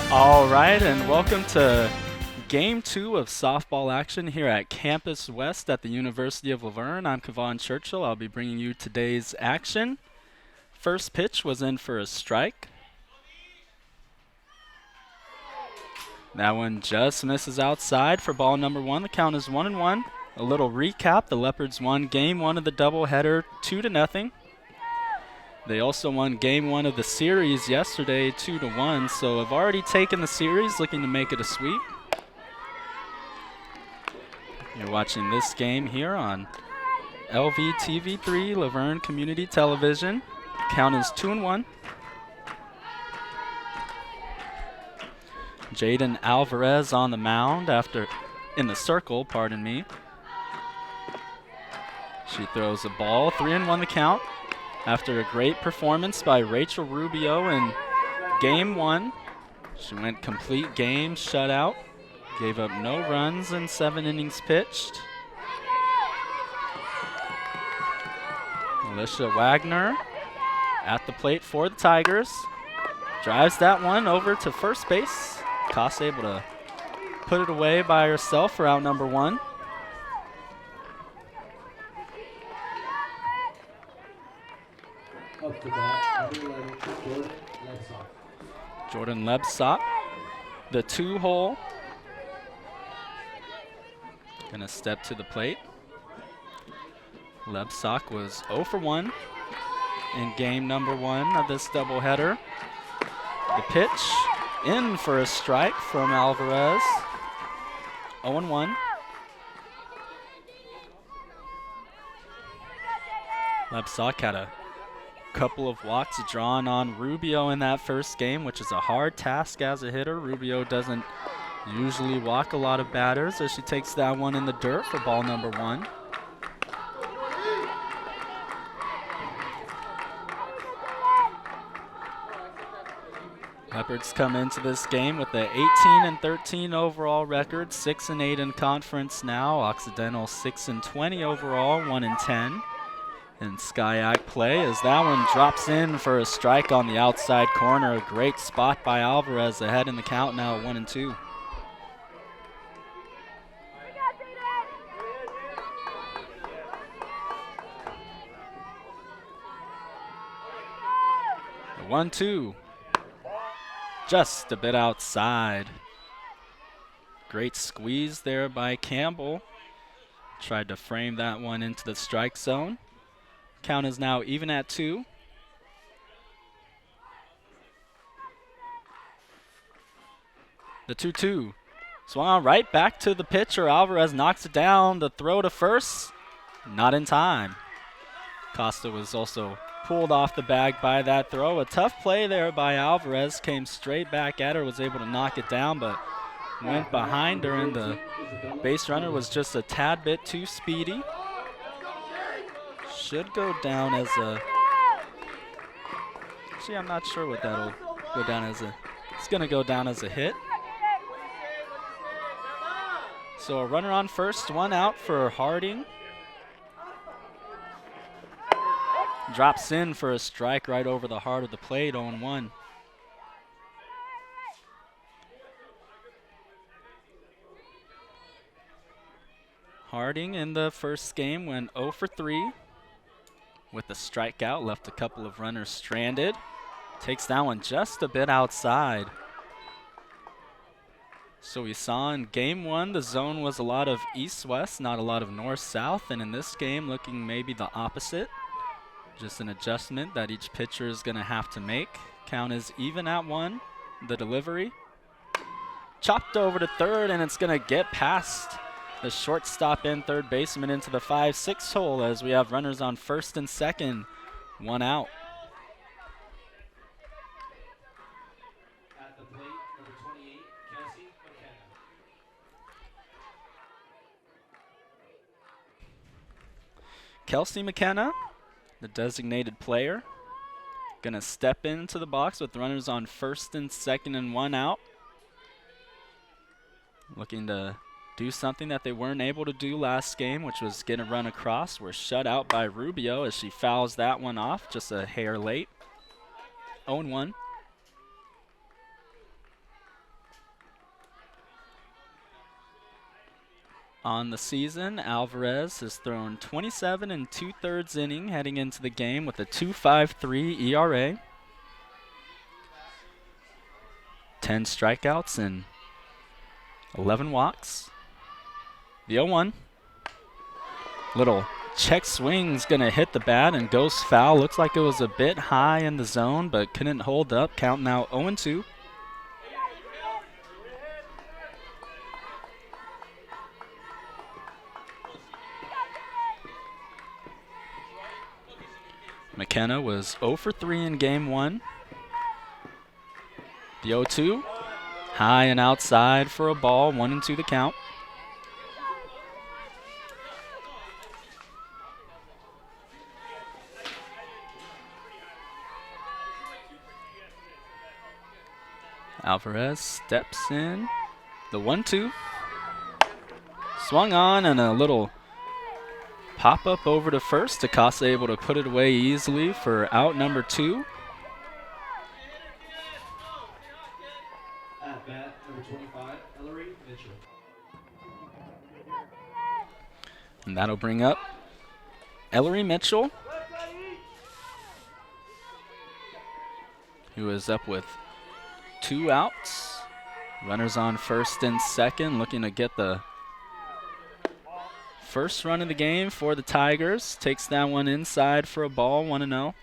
All right, and welcome to Game 2 of softball action here at Campus West at the University of Laverne. I'm Kevon Churchill. I'll be bringing you today's action. First pitch was in for a strike. That one just misses outside for ball number 1. The count is 1-1. A little recap, the Leopards won Game 1 of the doubleheader 2-0. They also won Game 1 of the series yesterday 2-1, so have already taken the series, looking to make it a sweep. You're watching this game here on LV TV3, Laverne Community Television. Count is 2-1. Jaden Alvarez on the mound in the circle, pardon me. She throws a ball, 3-1 the count. After a great performance by Rachel Rubio in Game 1, she went complete game shutout, gave up no runs in 7 innings pitched. Alicia Wagner at the plate for the Tigers. Drives that one over to first base. Koss able to put it away by herself for out number 1. Up to bat, Jordan Lebsock, the 2-hole. Gonna step to the plate. Lebsock was 0 for 1 in game number 1 of this doubleheader. The pitch in for a strike from Alvarez. 0-1. Lebsock had a couple of walks drawn on Rubio in that first game, which is a hard task as a hitter. Rubio doesn't usually walk a lot of batters, as she takes that one in the dirt for ball number 1. Leopards come into this game with a 18-13 overall record, 6-8 in conference now. Occidental 6-20 overall, 1-10 in SCIAC play, as that one drops in for a strike on the outside corner. A great spot by Alvarez, ahead in the count now, 1-2. The 1-2. Just a bit outside. Great squeeze there by Campbell. Tried to frame that one into the strike zone. Count is now even at 2. The 2-2. Swung right back to the pitcher. Alvarez knocks it down. The throw to first, not in time. Costa was also pulled off the bag by that throw. A tough play there by Alvarez. Came straight back at her, was able to knock it down, but went behind her, and the base runner was just a tad bit too speedy. Should go down as a... Actually, I'm not sure what that'll go down as a... It's going to go down as a hit. So a runner on first, 1 out for Harding. Drops in for a strike right over the heart of the plate, 0-1. Harding in the first game went 0 for 3 with a strikeout, left a couple of runners stranded. Takes that one just a bit outside. So we saw in game 1, the zone was a lot of east-west, not a lot of north-south, and in this game looking maybe the opposite. Just an adjustment that each pitcher is gonna have to make. Count is even at 1. The delivery. Chopped over to third, and it's gonna get past the shortstop and third baseman into the 5-6 hole, as we have runners on first and second, 1 out. At the plate, number 28, Kelsey McKenna. Kelsey McKenna, the designated player, gonna step into the box with runners on first and second and 1 out. Looking to do something that they weren't able to do last game, which was get a run across. We're shut out by Rubio as she fouls that one off just a hair late. 0-1. on the season. Alvarez has thrown 27 and 2/3 inning heading into the game with a 2.53 ERA. 10 strikeouts and 11 walks. The 0-1. Little check swing's going to hit the bat and goes foul. Looks like it was a bit high in the zone, but couldn't hold up. Count now 0-2. McKenna was 0 for 3 in game 1. The 0-2. High and outside for a ball. 1-2 the count. Alvarez steps in. The 1-2. Swung on and a little pop up over to first. Acosta able to put it away easily for out number 2. At bat, number 25, Ellery Mitchell. And that'll bring up Ellery Mitchell, who is up with 2 outs. Runners on first and second, looking to get the first run of the game for the Tigers. Takes that one inside for a ball, 1-0.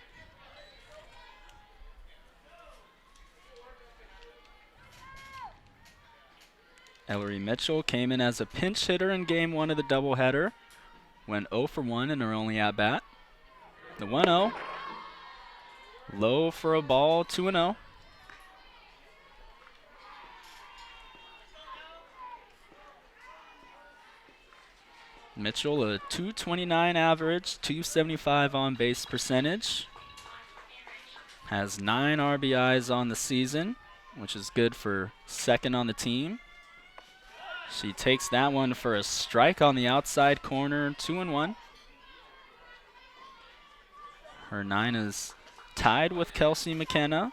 Ellery Mitchell came in as a pinch hitter in game 1 of the doubleheader. Went 0 for 1 in her only at bat. The 1-0. Low for a ball, 2-0. Mitchell, a .229 average, .275 on base percentage. Has 9 RBIs on the season, which is good for second on the team. She takes that one for a strike on the outside corner, 2-1. Her 9 is tied with Kelsey McKenna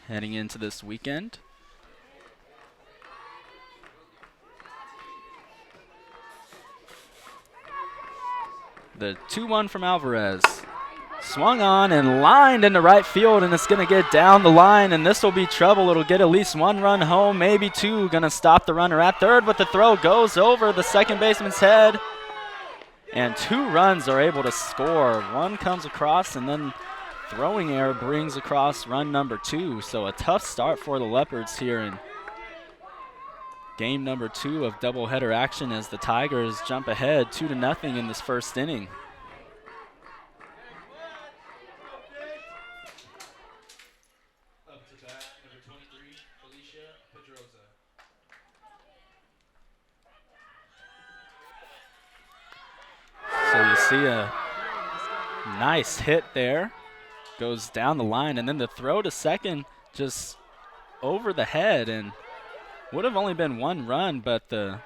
heading into this weekend. The 2-1 from Alvarez. Swung on and lined into right field, and it's going to get down the line, and this will be trouble. It'll get at least 1 run home, maybe 2. Going to stop the runner at third, but the throw goes over the second baseman's head, and 2 runs are able to score. 1 comes across, and then throwing error brings across run number 2. So a tough start for the Leopards here in game number 2 of doubleheader action as the Tigers jump ahead 2-0 in this first inning. Up to bat, number 23, Felicia Pedroza. So you see a nice hit there. Goes down the line, and then the throw to second just over the head, and would have only been 1 run, but the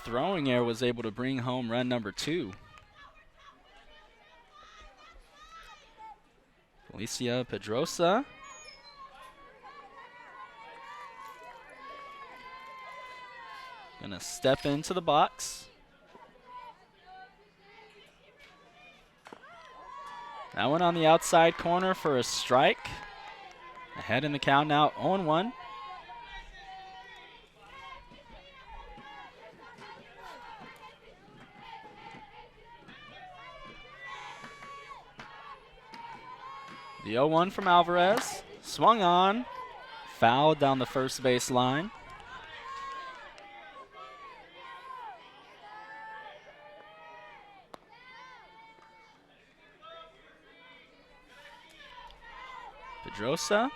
throwing error was able to bring home run number 2. Felicia Pedrosa. Gonna step into the box. That one on the outside corner for a strike. Ahead in the count now, 0-1. The 0-1 from Alvarez. Swung on. Fouled down the first base line. Pedrosa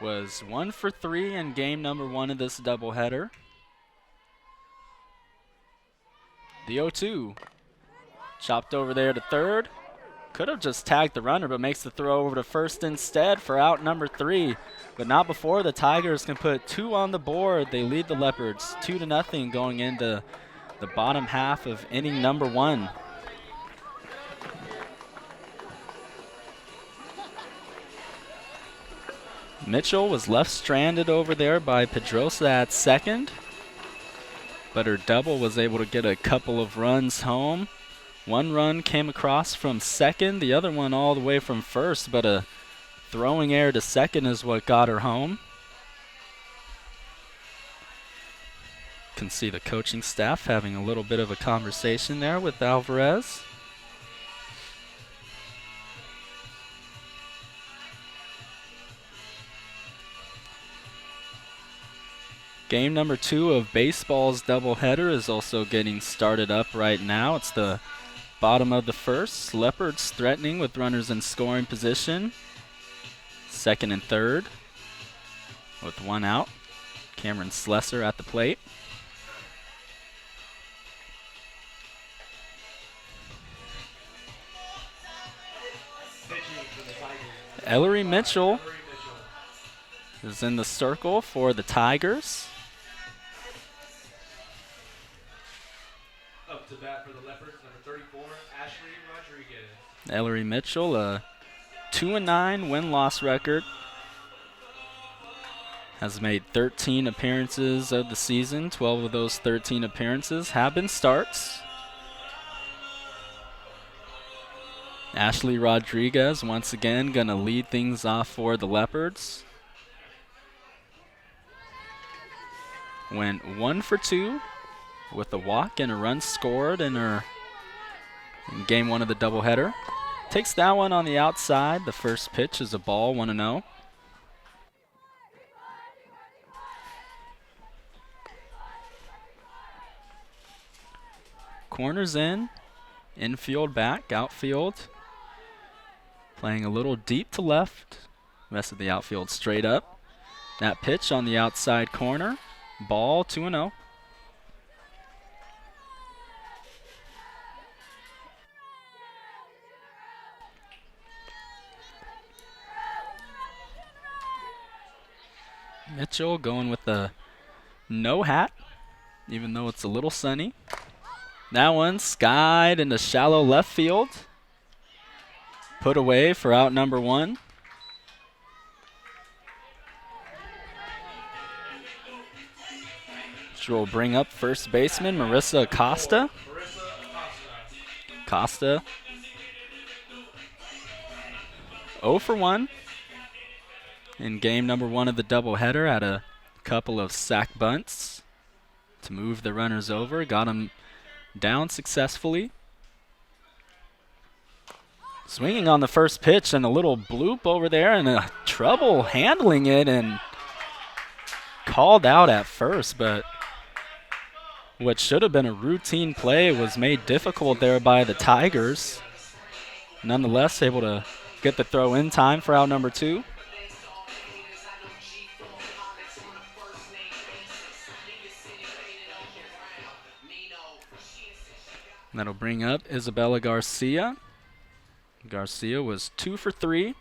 was 1 for 3 in game number 1 of this doubleheader. The 0-2. Chopped over there to third. Could have just tagged the runner, but makes the throw over to first instead for out number 3. But not before the Tigers can put 2 on the board. They lead the Leopards 2-0 going into the bottom half of inning number 1. Mitchell was left stranded over there by Pedrosa at second, but her double was able to get a couple of runs home. One run came across from second, the other one all the way from first, but a throwing error to second is what got her home. Can see the coaching staff having a little bit of a conversation there with Alvarez. Game number 2 of baseball's doubleheader is also getting started up right now. It's the bottom of the first. Leopards threatening with runners in scoring position. Second and third with one out. Cameron Slesser at the plate. Ellery Mitchell is in the circle for the Tigers. Up to bat for the Leopards, number 34, Ashley Rodriguez. Ellery Mitchell, a 2-9 win-loss record. Has made 13 appearances of the season. 12 of those 13 appearances have been starts. Ashley Rodriguez once again going to lead things off for the Leopards. Went 1 for 2 with a walk and a run scored in game 1 of the doubleheader. Takes that one on the outside. The first pitch is a ball, 1-0. Corners in, infield back, outfield. Playing a little deep to left. Rest of the outfield straight up. That pitch on the outside corner. Ball, 2-0. Mitchell going with the no hat, even though it's a little sunny. That one skied into shallow left field. Put away for out number 1. Which will bring up first baseman Marissa Acosta. Acosta 0 for 1 in game number 1 of the doubleheader. Had a couple of sac bunts to move the runners over. Got them down successfully. Swinging on the first pitch and a little bloop over there and trouble handling it and called out at first, but what should have been a routine play was made difficult there by the Tigers. Nonetheless, able to get the throw in time for out number 2. That'll bring up Isabella Garcia. Garcia was 2 for 3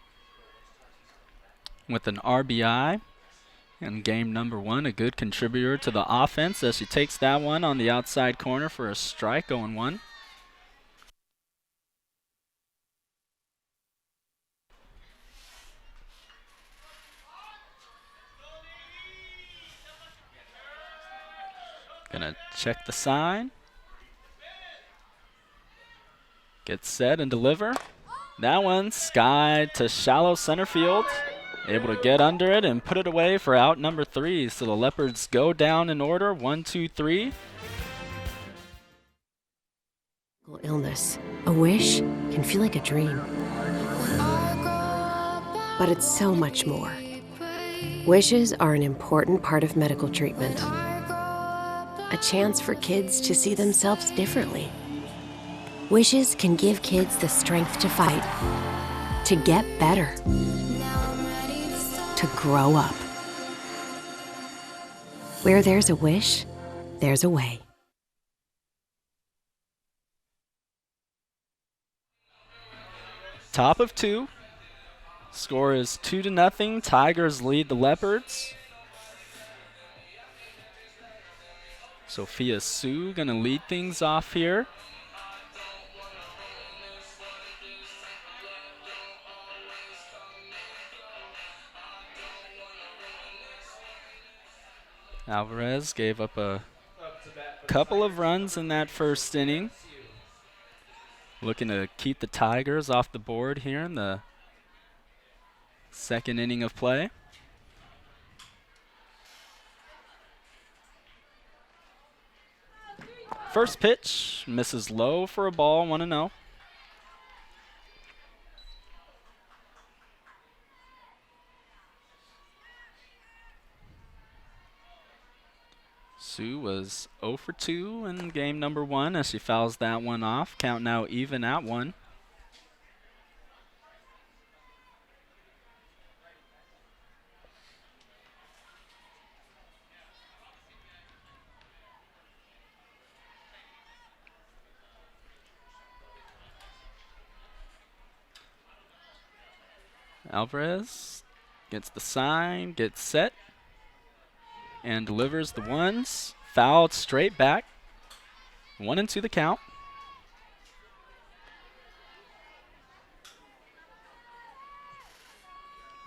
with an RBI in game number 1. A good contributor to the offense as she takes that one on the outside corner for a strike, 0-1. Gonna check the sign. Get set and deliver. That one skied to shallow center field. Able to get under it and put it away for out number 3. So the Leopards go down in order, 1, 2, 3. Illness. A wish can feel like a dream. But it's so much more. Wishes are an important part of medical treatment. A chance for kids to see themselves differently. Wishes can give kids the strength to fight, to get better, to grow up. Where there's a wish, there's a way. Top of 2. Score is 2-0. Tigers lead the Leopards. Sophia Sue gonna lead things off here. Alvarez gave up a Up to bat for the couple of Tigers, runs in that first inning. Looking to keep the Tigers off the board here in the second inning of play. First pitch misses low for a ball, 1-0. Sue was 0 for 2 in game number 1 as she fouls that one off. Count now even at 1. Alvarez gets the sign, gets set, and delivers the ones. Fouled straight back. 1-2 the count.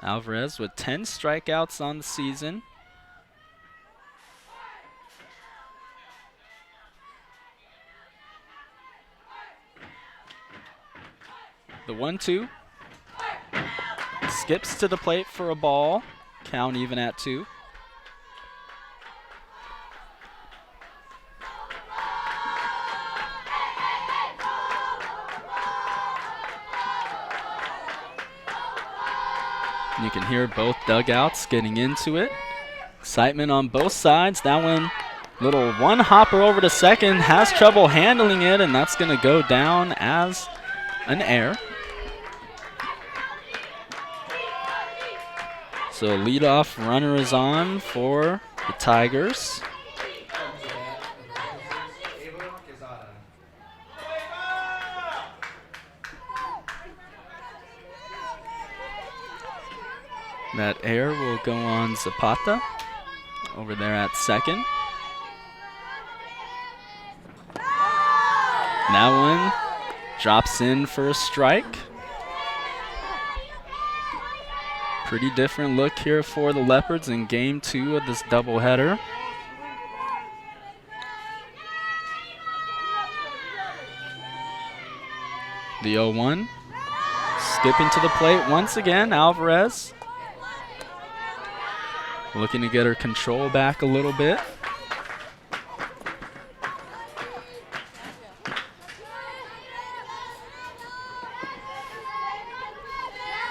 Alvarez with 10 strikeouts on the season. The 1-2. Skips to the plate for a ball. Count even at 2. You can hear both dugouts getting into it. Excitement on both sides. That one, little one hopper over to second, has trouble handling it, and that's going to go down as an error. So leadoff runner is on for the Tigers. That error will go on Zapata over there at second. That one drops in for a strike. Pretty different look here for the Leopards in game 2 of this doubleheader. The 0-1. Skipping to the plate once again, Alvarez. Looking to get her control back a little bit.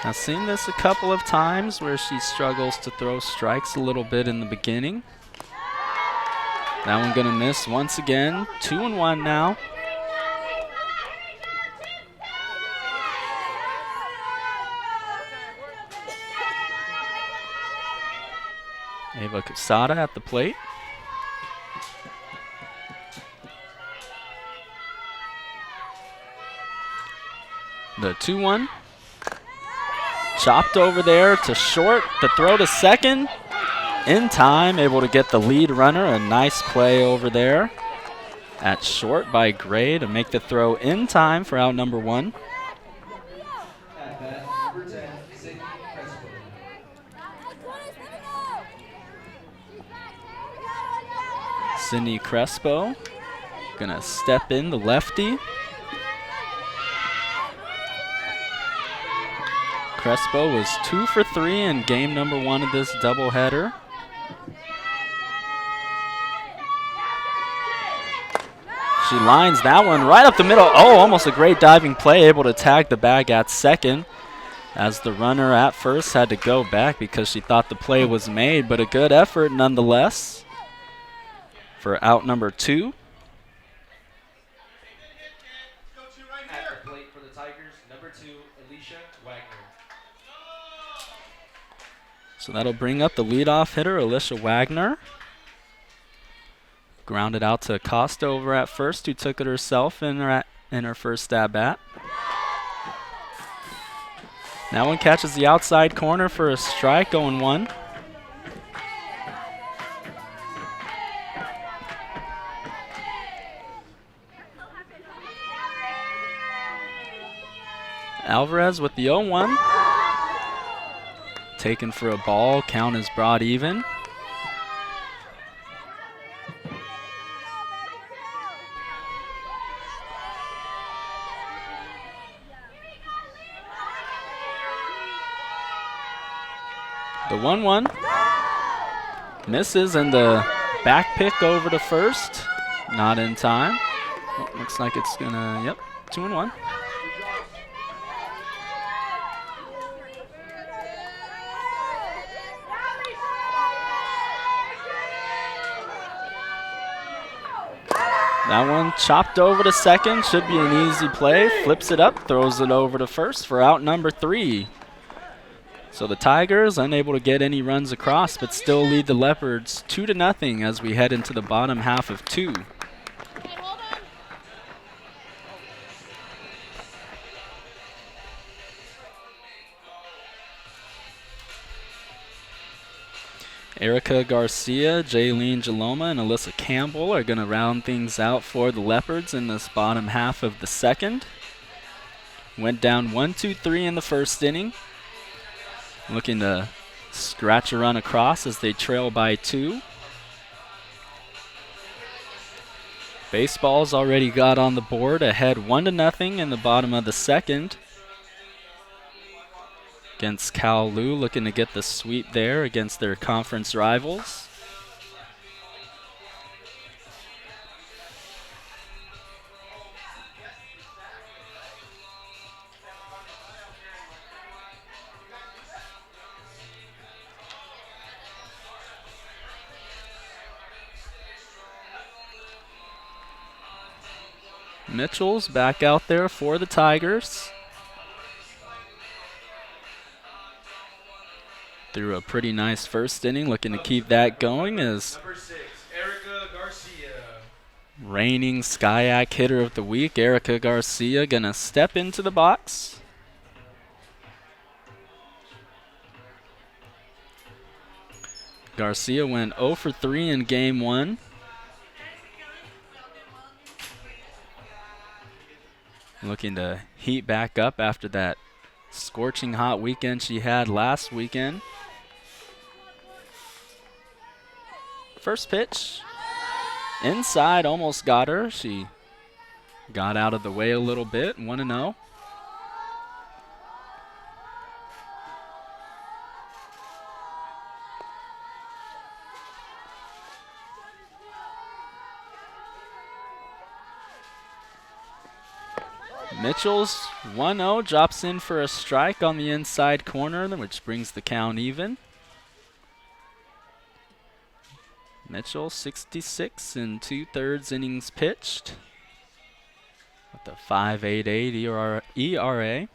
I've seen this a couple of times where she struggles to throw strikes a little bit in the beginning. That one gonna miss once again. 2-1 now. Ava Casada at the plate. The 2-1. Chopped over there to short. The throw to second. In time, able to get the lead runner. A nice play over there at short by Gray to make the throw in time for out number 1. At bat, number 10, Sydney Crespo. Sydney Crespo gonna step in, the lefty. Crespo was 2 for 3 in game number 1 of this doubleheader. She lines that one right up the middle. Oh, almost a great diving play, able to tag the bag at second, as the runner at first had to go back because she thought the play was made, but a good effort nonetheless for out number 2. At the plate for the Tigers, number 2, Alicia Wagner. So that'll bring up the leadoff hitter, Alicia Wagner. Grounded out to Costa over at first, who took it herself in her first at bat. That one catches the outside corner for a strike, going 1. Alvarez with the 0-1. Taken for a ball, count is brought even. The 1-1 misses, and the back pick over to first. Not in time. Oh, looks like it's gonna, yep, 2-1. That one chopped over to second. Should be an easy play. Flips it up, throws it over to first for out number 3. So the Tigers unable to get any runs across, but still lead the Leopards 2-0 as we head into the bottom half of 2. Erica Garcia, Jaylene Jaloma, and Alyssa Campbell are going to round things out for the Leopards in this bottom half of the second. Went down 1-2-3 in the first inning. Looking to scratch a run across as they trail by 2. Baseball's already got on the board, ahead 1-0 in the bottom of the second. Against Kowloon, looking to get the sweep there against their conference rivals. Mitchell's back out there for the Tigers. Threw a pretty nice first inning, looking to keep that going as Number 6, Erica Garcia. reigning SCIAC hitter of the week, Erica Garcia, gonna step into the box. Garcia went 0 for 3 in game 1. Looking to heat back up after that scorching hot weekend she had last weekend. First pitch, inside, almost got her. She got out of the way a little bit, 1-0. Mitchell's 1-0, drops in for a strike on the inside corner, which brings the count even. Mitchell, 66 and 2/3 innings pitched with a 5.88 ERA.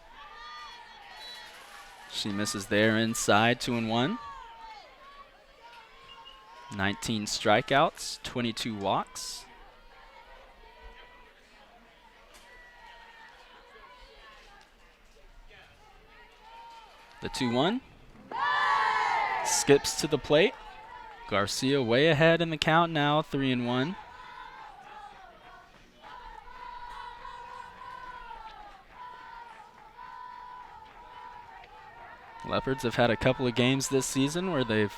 She misses there inside, 2-1. 19 strikeouts, 22 walks. The 2-1 skips to the plate. Garcia way ahead in the count now, 3-1. Leopards have had a couple of games this season where they've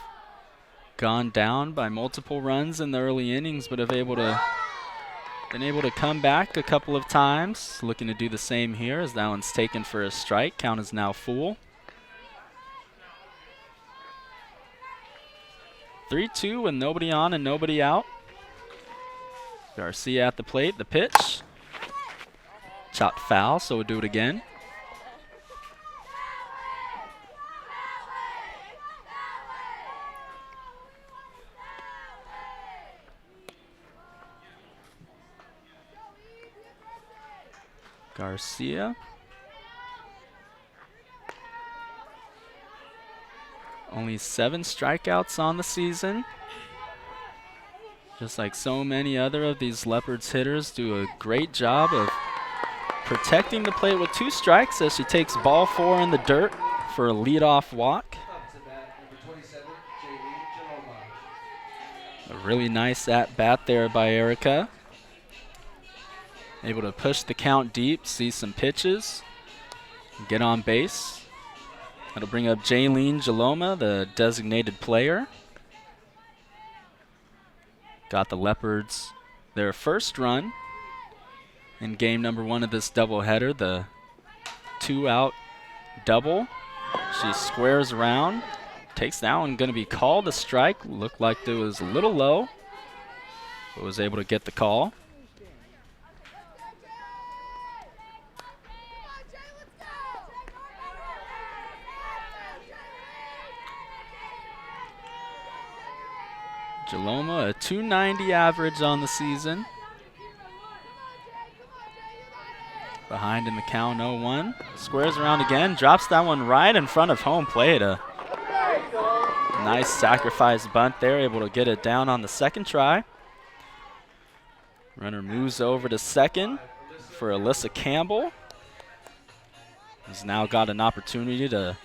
gone down by multiple runs in the early innings, but have been able to come back a couple of times. Looking to do the same here as that one's taken for a strike. Count is now full. 3-2 with nobody on and nobody out. Garcia at the plate, the pitch. Chopped foul, so we'll do it again. Garcia. Only 7 strikeouts on the season. Just like so many other of these Leopards hitters, do a great job of protecting the plate with 2 strikes as she takes ball 4 in the dirt for a leadoff walk. Up to bat, number 27, Jaylene Jaloma. A really nice at-bat there by Erica. Able to push the count deep, see some pitches, get on base. That'll bring up Jaylene Jaloma, the designated player. Got the Leopards their first run in game number 1 of this doubleheader, the 2-out double. She squares around, Takes that one, going to be called a strike. Looked like it was a little low, but was able to get the call. Jaloma, a 290 average on the season. Behind in the count, 0-1. Squares around again, drops that one right in front of home plate. A nice sacrifice bunt there, able to get it down on the second try. Runner moves over to second for Alyssa Campbell. Has now got an opportunity to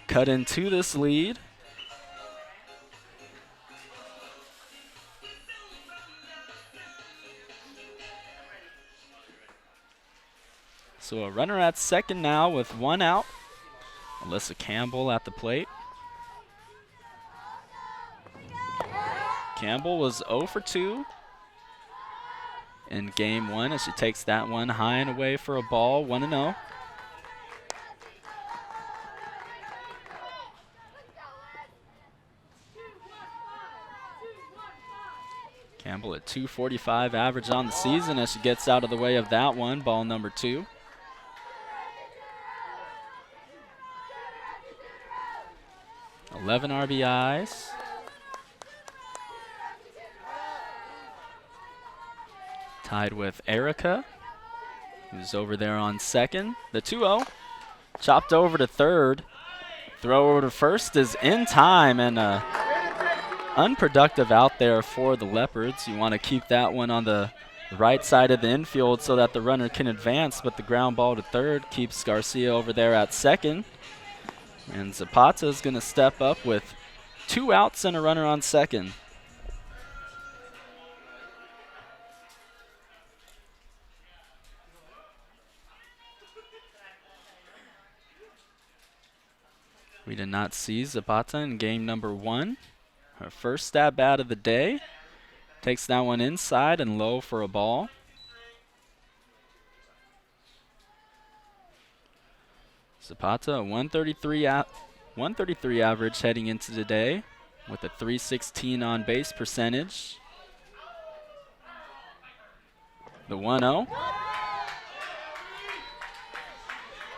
cut into this lead. So a runner at second now with 1 out. Alyssa Campbell at the plate. Campbell was 0 for 2 in game 1 as she takes that one high and away for a ball, 1-0. Campbell at 245 average on the season as she gets out of the way of that one, ball number 2. RBIs. Tied with Erica, who's over there on second. The 2-0. Chopped over to third. Throw over to first is in time, and unproductive out there for the Leopards. You want to keep that one on the right side of the infield so that the runner can advance, but the ground ball to third keeps Garcia over there at second. And Zapata is going to step up with 2 outs and a runner on second. We did not see Zapata in game number 1. Her first at bat of the day. Takes that one inside and low for a ball. Zapata, 133 average heading into today with a .316 on base percentage. The 1-0.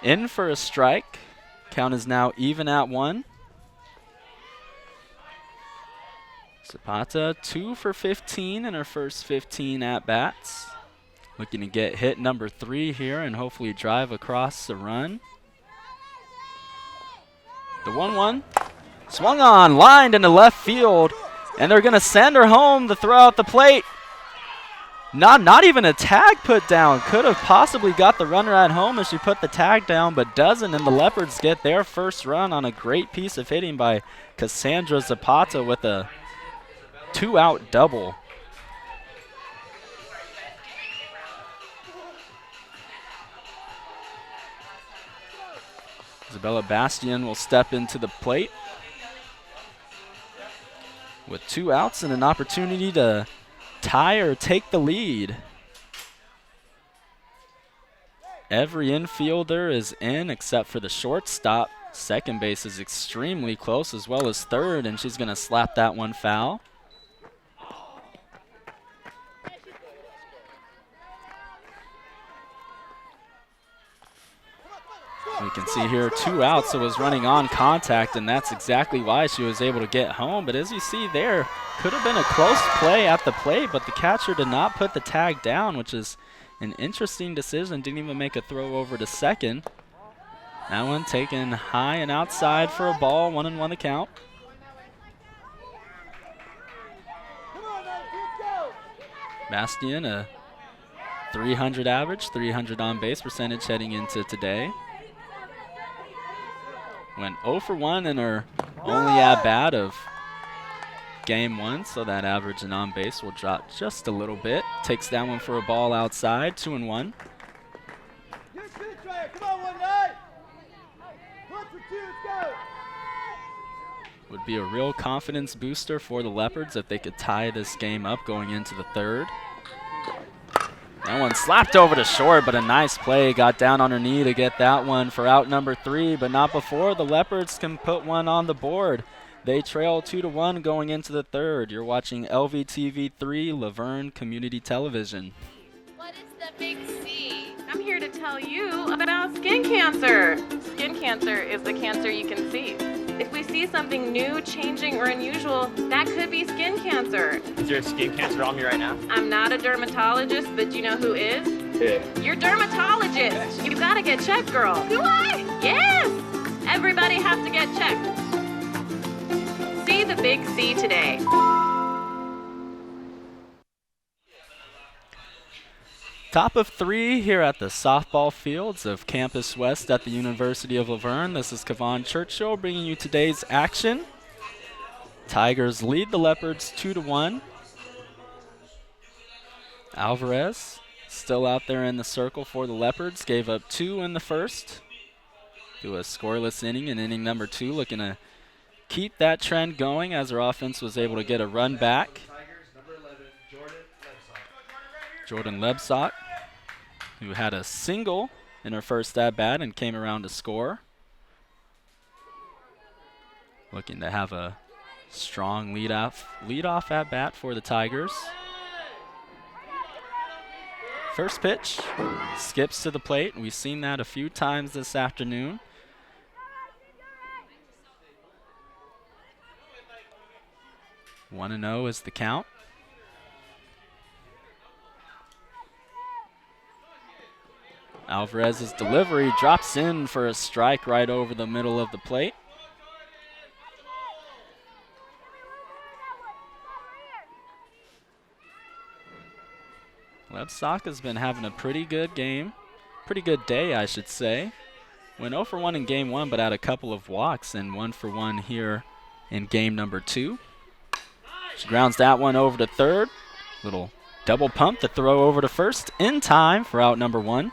In for a strike. Count is now even at 1. Zapata 2 for 15 in her first 15 at-bats. Looking to get hit number 3 here and hopefully drive across the run. The 1-1. Swung on, lined into left field, and they're going to send her home to throw out the plate. Not even a tag put down. Could have possibly got the runner at home as she put the tag down, but doesn't, and the Leopards get their first run on a great piece of hitting by Cassandra Zapata with a 2-out double. Isabella Bastian will step into the plate with 2 outs and an opportunity to tie or take the lead. Every infielder is in except for the shortstop. Second base is extremely close as well as third, and she's going to slap that one foul. We can see here 2 outs, so was running on contact, and that's exactly why she was able to get home. But as you see there, could have been a close play at the plate, but the catcher did not put the tag down, which is an interesting decision. Didn't even make a throw over to second. That one taken high and outside for a ball, 1-1 the count. Bastian, a 300 average, 300 on base percentage heading into today. Went 0 for 1 in her only at-bat of game 1, so that average and on base will drop just a little bit. Takes that one for a ball outside, 2-1. Would be a real confidence booster for the Leopards if they could tie this game up going into the third. That one slapped over to short, but a nice play. Got down on her knee to get that one for out number 3, but not before the Leopards can put one on the board. They trail 2-1 going into the third. You're watching LVTV3 Laverne Community Television. What is the big C? I'm here to tell you about skin cancer. Skin cancer is the cancer you can see. If we see something new, changing, or unusual, that could be skin cancer. Is there skin cancer on me right now? I'm not a dermatologist, but you know who is? Yeah. Your dermatologist. You gotta get checked, girl. Do I? Yes! Everybody has to get checked. See the big C today. Top of 3 here at the softball fields of Campus West at the University of Laverne. This is Kevon Churchill bringing you today's action. Tigers lead the Leopards 2-1. Alvarez still out there in the circle for the Leopards. Gave up 2 in the first. To a scoreless inning in inning number 2. Looking to keep that trend going as their offense was able to get a run back. Jordan Lebsock, who had a single in her first at-bat and came around to score. Looking to have a strong lead-off at-bat for the Tigers. First pitch, skips to the plate. We've seen that a few times this afternoon. One and 0 is the count. Alvarez's delivery drops in for a strike right over the middle of the plate. Lebsock has been having a pretty good game, pretty good day, I should say. Went 0 for 1 in game 1, but had a couple of walks and 1 for 1 here in game number 2. She grounds that one over to third. Little double pump to throw over to first in time for out number 1.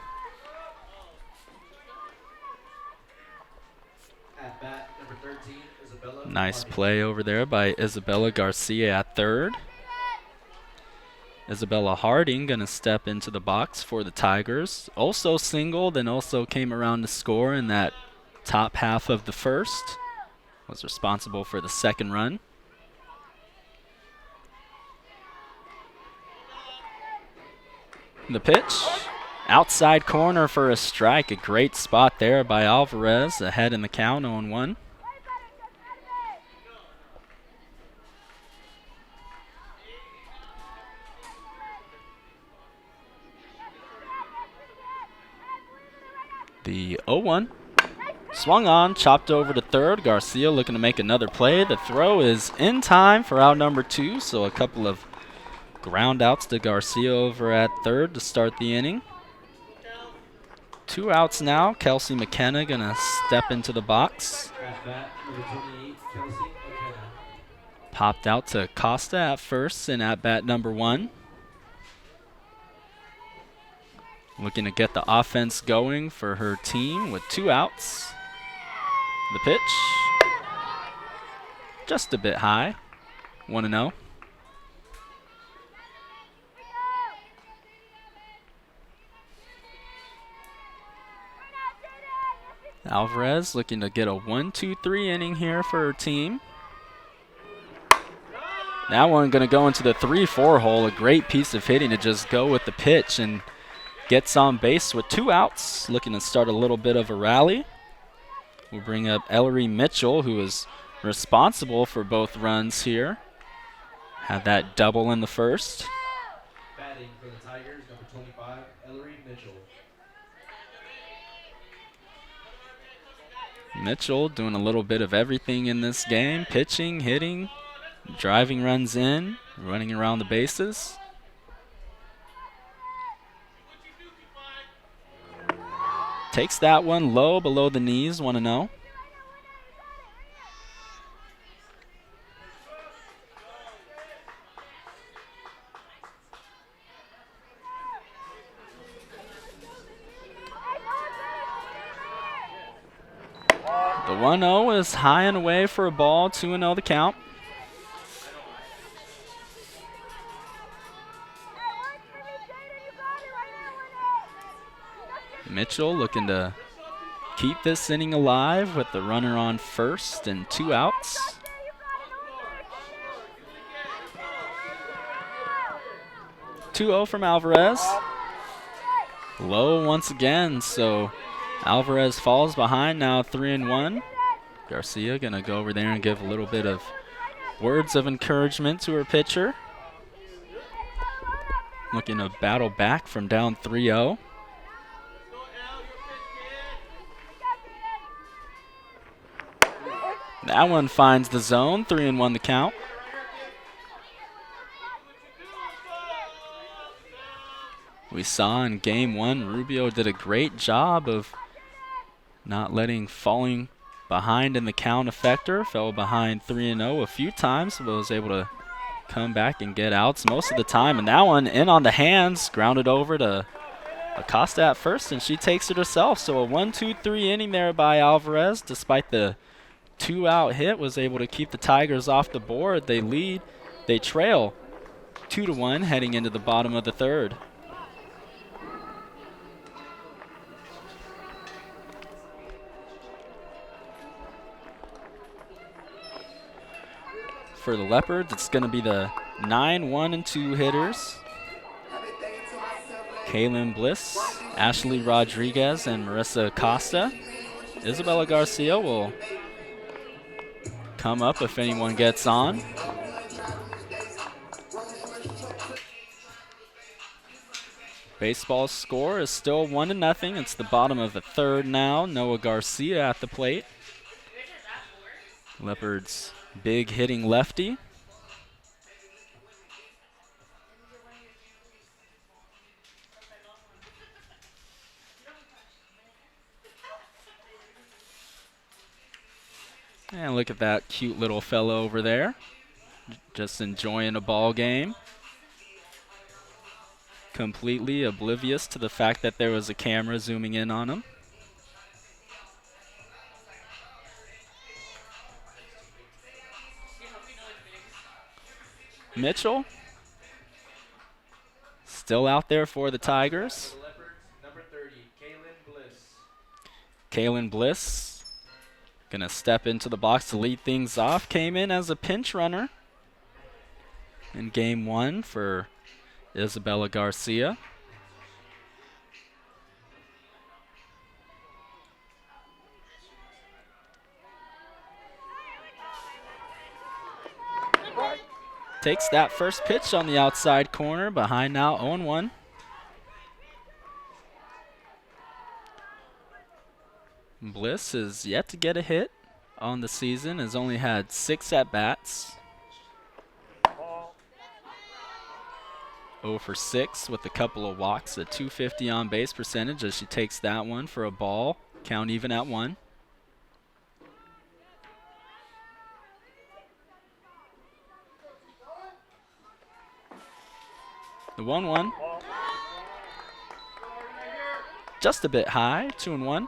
Nice play over there by Isabella Garcia at third. Isabella Harding going to step into the box for the Tigers. Also singled and also came around to score in that top half of the first. Was responsible for the second run. The pitch. Outside corner for a strike. A great spot there by Alvarez. Ahead in the count, 0-1. The 0-1. Swung on, chopped over to third. Garcia looking to make another play. The throw is in time for out number 2, so a couple of ground outs to Garcia over at third to start the inning. 2 outs now. Kelsey McKenna going to step into the box. Popped out to Costa at first in at-bat number 1. Looking to get the offense going for her team with 2 outs. The pitch, just a bit high, 1-0. Alvarez looking to get a 1-2-3 inning here for her team. That one going to go into the 3-4 hole. A great piece of hitting to just go with the pitch and gets on base with 2 outs. Looking to start a little bit of a rally. We'll bring up Ellery Mitchell, who is responsible for both runs here. Had that double in the first. Batting for the Tigers, number 25, Ellery Mitchell. Mitchell doing a little bit of everything in this game. Pitching, hitting, driving runs in, running around the bases. Takes that one low below the knees, 1-0. The 1-0 is high and away for a ball, 2-0 the count. Mitchell looking to keep this inning alive with the runner on first and 2 outs. (2-0) from Alvarez. Low once again, so Alvarez falls behind now 3-1. Garcia gonna go over there and give a little bit of words of encouragement to her pitcher. Looking to battle back from down 3-0. That one finds the zone, 3-1 the count. We saw in game 1, Rubio did a great job of not letting falling behind in the count affect her. Fell behind 3-0 a few times, but was able to come back and get outs most of the time. And that one in on the hands, grounded over to Acosta at first, and she takes it herself. So a 1-2-3 inning there by Alvarez. Despite the 2-out hit, was able to keep the Tigers off the board. They trail 2-1 heading into the bottom of the third. For the Leopards, it's going to be the 9, 1, and 2 hitters. Kaylin Bliss, Ashley Rodriguez, and Marissa Acosta. Isabella Garcia will come up if anyone gets on. Baseball score is still 1-0. It's the bottom of the third now. Noah Garcia at the plate. Leopards big hitting lefty. And look at that cute little fellow over there. Just enjoying a ball game. Completely oblivious to the fact that there was a camera zooming in on him. Mitchell still out there for the Tigers. Number 30, Kaylin Bliss. Kaylin Bliss gonna step into the box to lead things off. Came in as a pinch runner in game 1 for Isabella Garcia. Takes that first pitch on the outside corner, behind now 0-1. Bliss is yet to get a hit on the season, has only had 6 at-bats. 0 for 6 with a couple of walks, a .250 on base percentage as she takes that one for a ball. Count even at 1. The 1-1. Just a bit high, 2-1.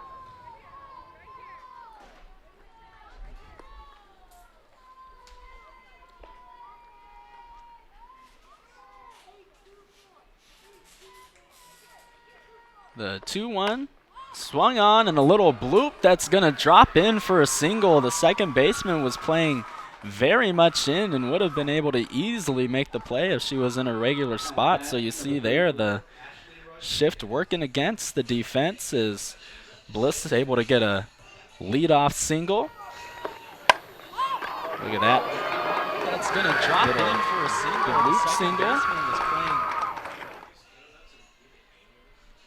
The 2-1 swung on and a little bloop that's going to drop in for a single. The second baseman was playing very much in and would have been able to easily make the play if she was in a regular spot. So you see there the shift working against the defense as Bliss is able to get a leadoff single. Look at that. That's going to drop in for a single. The loop single.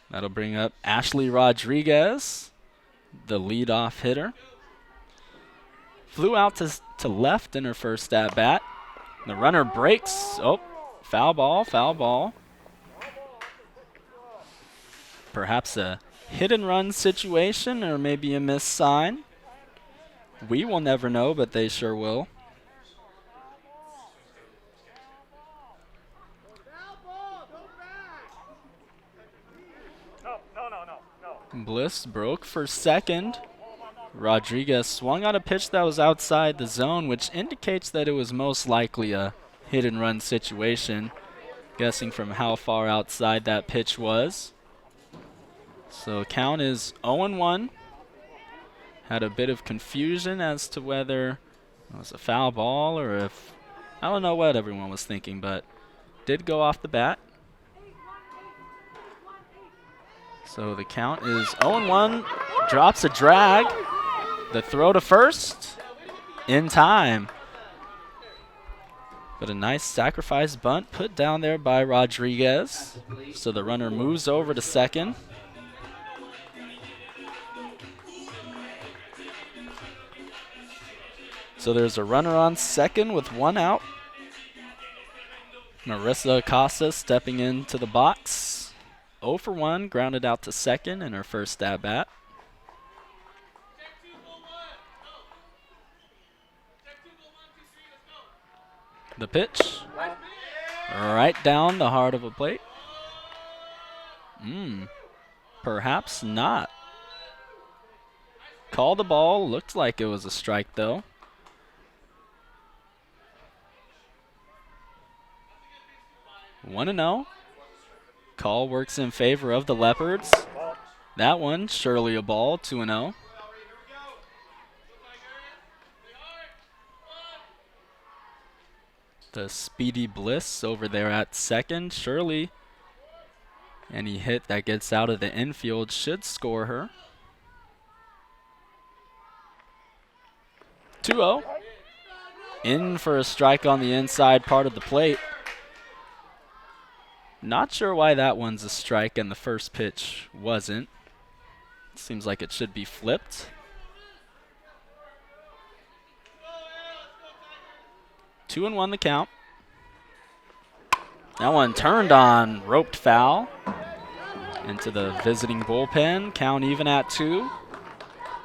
That'll bring up Ashley Rodriguez, the leadoff hitter. Flew out to left in her first at-bat. The runner breaks. Oh, foul ball, foul ball. Perhaps a hit-and-run situation or maybe a missed sign. We will never know, but they sure will. Bliss broke for second. Rodriguez swung on a pitch that was outside the zone, which indicates that it was most likely a hit-and-run situation, guessing from how far outside that pitch was. So count is 0-1. Had a bit of confusion as to whether it was a foul ball or if, I don't know what everyone was thinking, but did go off the bat. So the count is 0-1, drops a drag. The throw to first, in time. But a nice sacrifice bunt put down there by Rodriguez. So the runner moves over to second. So there's a runner on second with 1 out. Marissa Acosta stepping into the box. 0 for 1, grounded out to second in her first at bat. The pitch. Right down the heart of a plate. Perhaps not. Called the ball. Looked like it was a strike, though. One and 0. Call works in favor of the Leopards. That one, surely a ball, 2-0. The Speedy Bliss over there at second. Surely any hit that gets out of the infield should score her. 2-0. In for a strike on the inside part of the plate. Not sure why that one's a strike and the first pitch wasn't. Seems like it should be flipped. 2-1 the count. That one turned on, roped foul into the visiting bullpen. Count even at 2.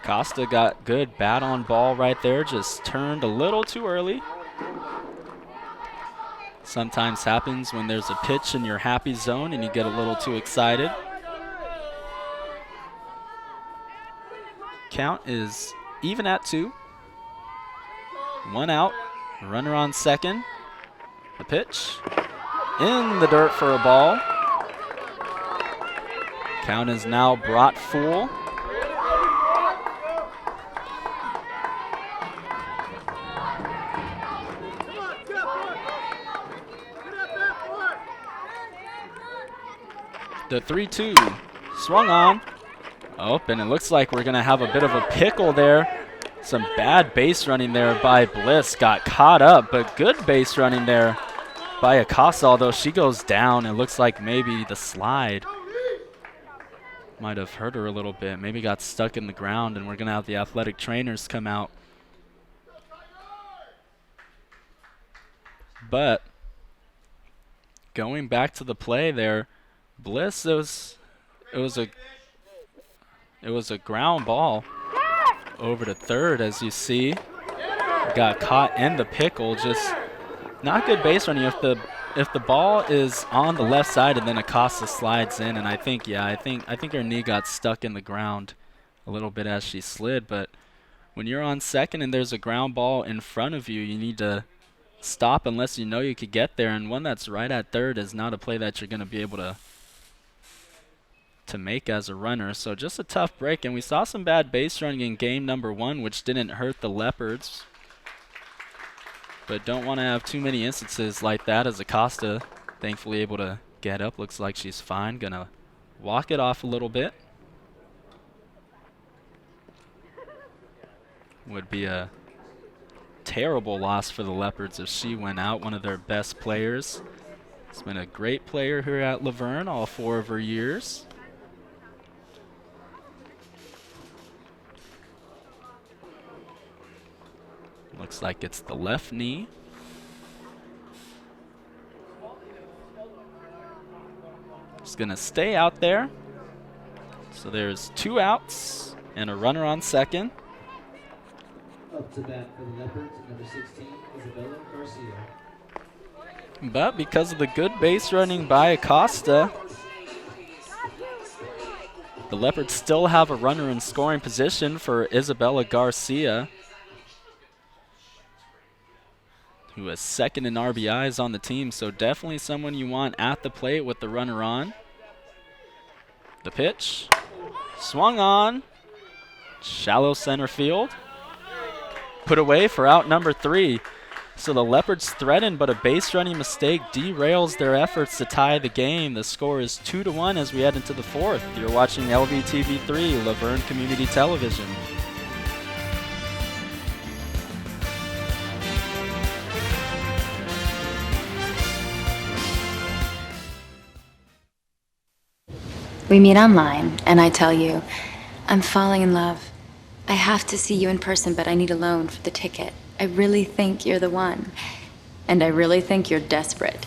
Costa got good bat on ball right there, just turned a little too early. Sometimes happens when there's a pitch in your happy zone and you get a little too excited. Count is even at 2. 1 out, runner on second. The pitch in the dirt for a ball. Count is now brought full. The 3-2 swung on. Oh, and it looks like we're going to have a bit of a pickle there. Some bad base running there by Bliss. Got caught up, but good base running there by Acosta, although she goes down. It looks like maybe the slide might have hurt her a little bit. Maybe got stuck in the ground, and we're going to have the athletic trainers come out. But going back to the play there, Bliss, it was a ground ball over to third, as you see. Got caught in the pickle. Just not good base running. If the ball is on the left side and then Acosta slides in, and I think her knee got stuck in the ground a little bit as she slid. But when you're on second and there's a ground ball in front of you, you need to stop unless you know you could get there. And one that's right at third is not a play that you're going to be able to make as a runner. So just a tough break, and we saw some bad base running in game number 1, which didn't hurt the Leopards, but don't want to have too many instances like that, as Acosta thankfully able to get up. Looks like she's fine. Gonna walk it off a little bit. Would be a terrible loss for the Leopards if she went out, one of their best players. She's been a great player here at Laverne all 4 of her years. Looks like it's the left knee. Just gonna stay out there. So there's 2 outs and a runner on second. Up to bat for the Leopards, number 16, Isabella Garcia. But because of the good base running by Acosta, the Leopards still have a runner in scoring position for Isabella Garcia, who is second in RBIs on the team, so definitely someone you want at the plate with the runner on. The pitch Swung on. Shallow center field. Put away for out number 3. So the Leopards threaten, but a base running mistake derails their efforts to tie the game. The score is 2-1 as we head into the 4th. You're watching LVTV3, Laverne Community Television. We meet online, and I tell you, I'm falling in love. I have to see you in person, but I need a loan for the ticket. I really think you're the one. And I really think you're desperate.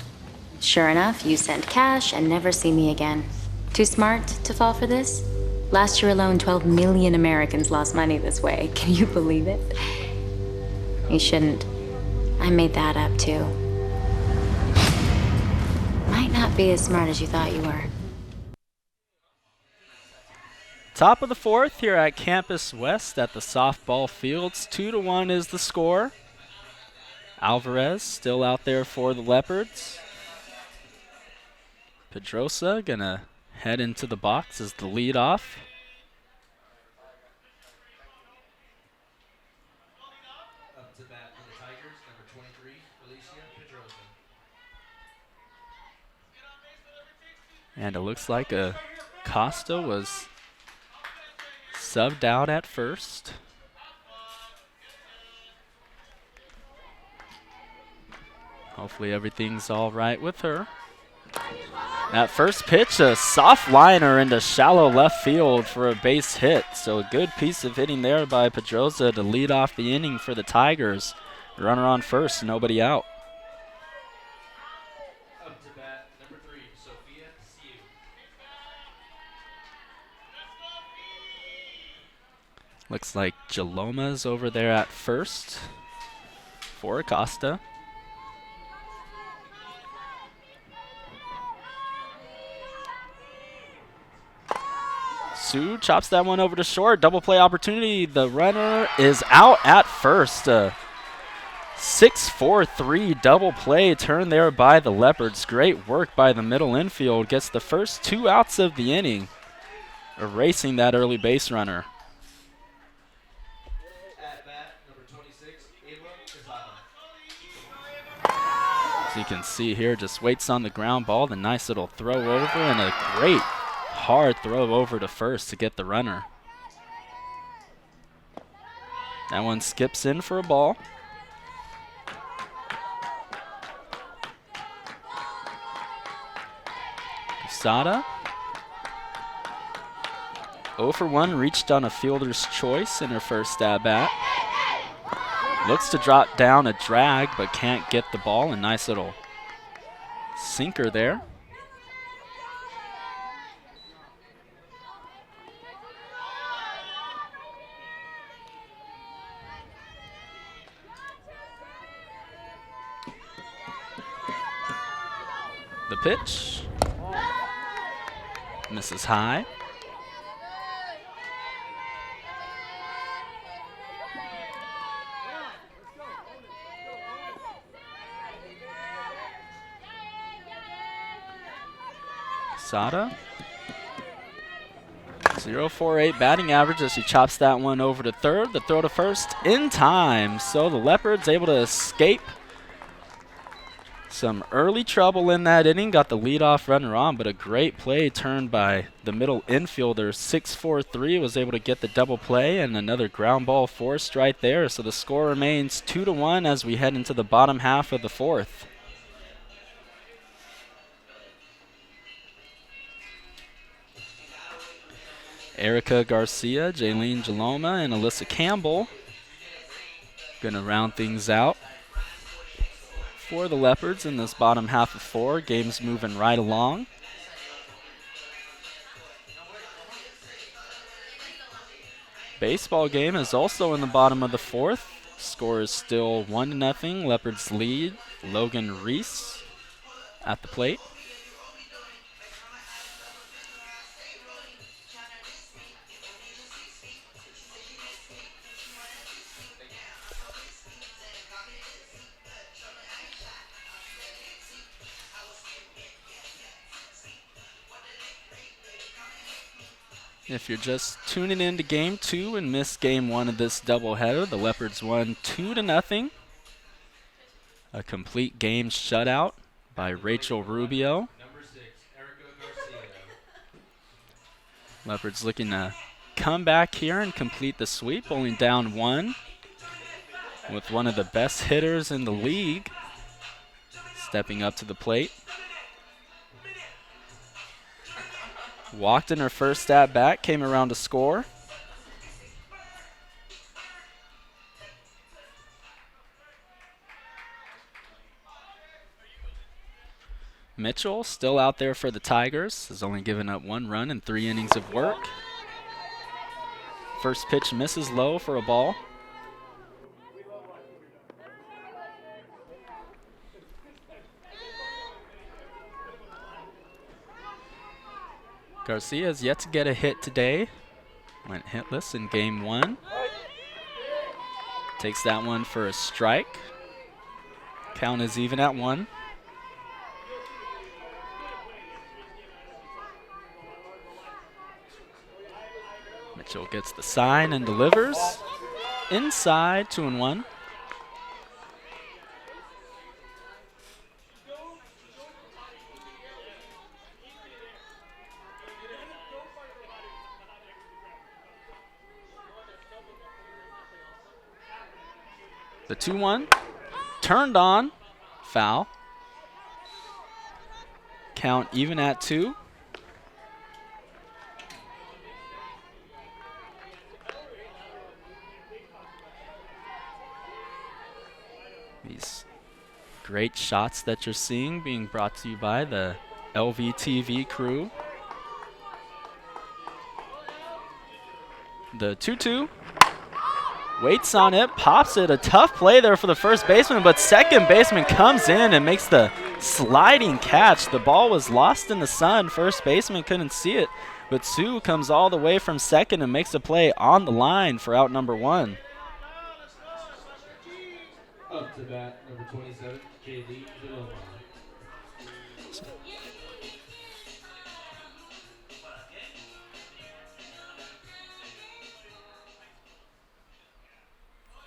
Sure enough, you send cash and never see me again. Too smart to fall for this? Last year alone, 12 million Americans lost money this way. Can you believe it? You shouldn't. I made that up, too. Might not be as smart as you thought you were. Top of the 4th here at Campus West at the softball fields. 2-1 is the score. Alvarez still out there for the Leopards. Pedrosa gonna head into the box as the leadoff. Up to bat for the Tigers, number 23, Alicia Pedrosa. And it looks like Costa was subbed out at first. Hopefully everything's all right with her. That first pitch, a soft liner into shallow left field for a base hit. So a good piece of hitting there by Pedrosa to lead off the inning for the Tigers. Runner on first, nobody out. Up to bat, number 3, Sophia Siu. Looks like Jaloma's over there at first for Acosta. Sue chops that one over to short. Double play opportunity. The runner is out at first. 6-4-3 double play turn there by the Leopards. Great work by the middle infield. Gets the first 2 outs of the inning, erasing that early base runner. At bat, number 26, Ava Quezada. As you can see here, just waits on the ground ball. The nice little throw over and a great hard throw over to first to get the runner. That one skips in for a ball. Sada. 0 for 1, reached on a fielder's choice in her first at bat. Looks to drop down a drag, but can't get the ball. A nice little sinker there. The pitch. Misses high. Sada. 0.48 batting average as he chops that one over to third. The throw to first in time. So the Leopards able to escape some early trouble in that inning. Got the leadoff runner on, but a great play turned by the middle infielder. 6-4-3 was able to get the double play and another ground ball forced right there. So the score remains 2-1 as we head into the bottom half of the 4th. Erica Garcia, Jaylene Jaloma, and Alyssa Campbell gonna round things out for the Leopards in this bottom half of 4. Game's moving right along. Baseball game is also in the bottom of the 4th. Score is still 1-0. Leopards lead. Logan Reese at the plate. If you're just tuning in to game 2 and missed game 1 of this doubleheader, the Leopards won 2-0. A complete game shutout by Rachel Rubio. Number 6, Erica Garcia. Leopards looking to come back here and complete the sweep, only down 1 with one of the best hitters in the league stepping up to the plate. Walked in her first at bat, came around to score. Mitchell still out there for the Tigers, has only given up 1 run in 3 innings of work. First pitch misses low for a ball. Garcia has yet to get a hit today. Went hitless in game 1. Takes that one for a strike. Count is even at 1. Mitchell gets the sign and delivers. Inside, 2-1. The 2-1 turned on, foul. Count even at 2. These great shots that you're seeing being brought to you by the ULV TV crew. The 2-2. Waits on it, pops it. A tough play there for the first baseman, but second baseman comes in and makes the sliding catch. The ball was lost in the sun. First baseman couldn't see it, but Sue comes all the way from second and makes a play on the line for out number 1. Up to bat, number 27, J.D. Villalobos.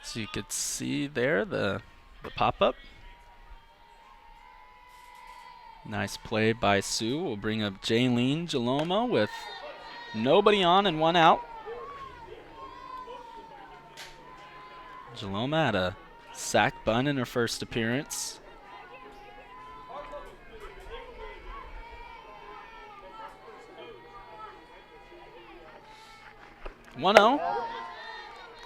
So you could see there the pop-up. Nice play by Sue. We'll bring up Jaylene Jaloma with nobody on and 1 out. Jaloma had a sack bunt in her first appearance. One 0.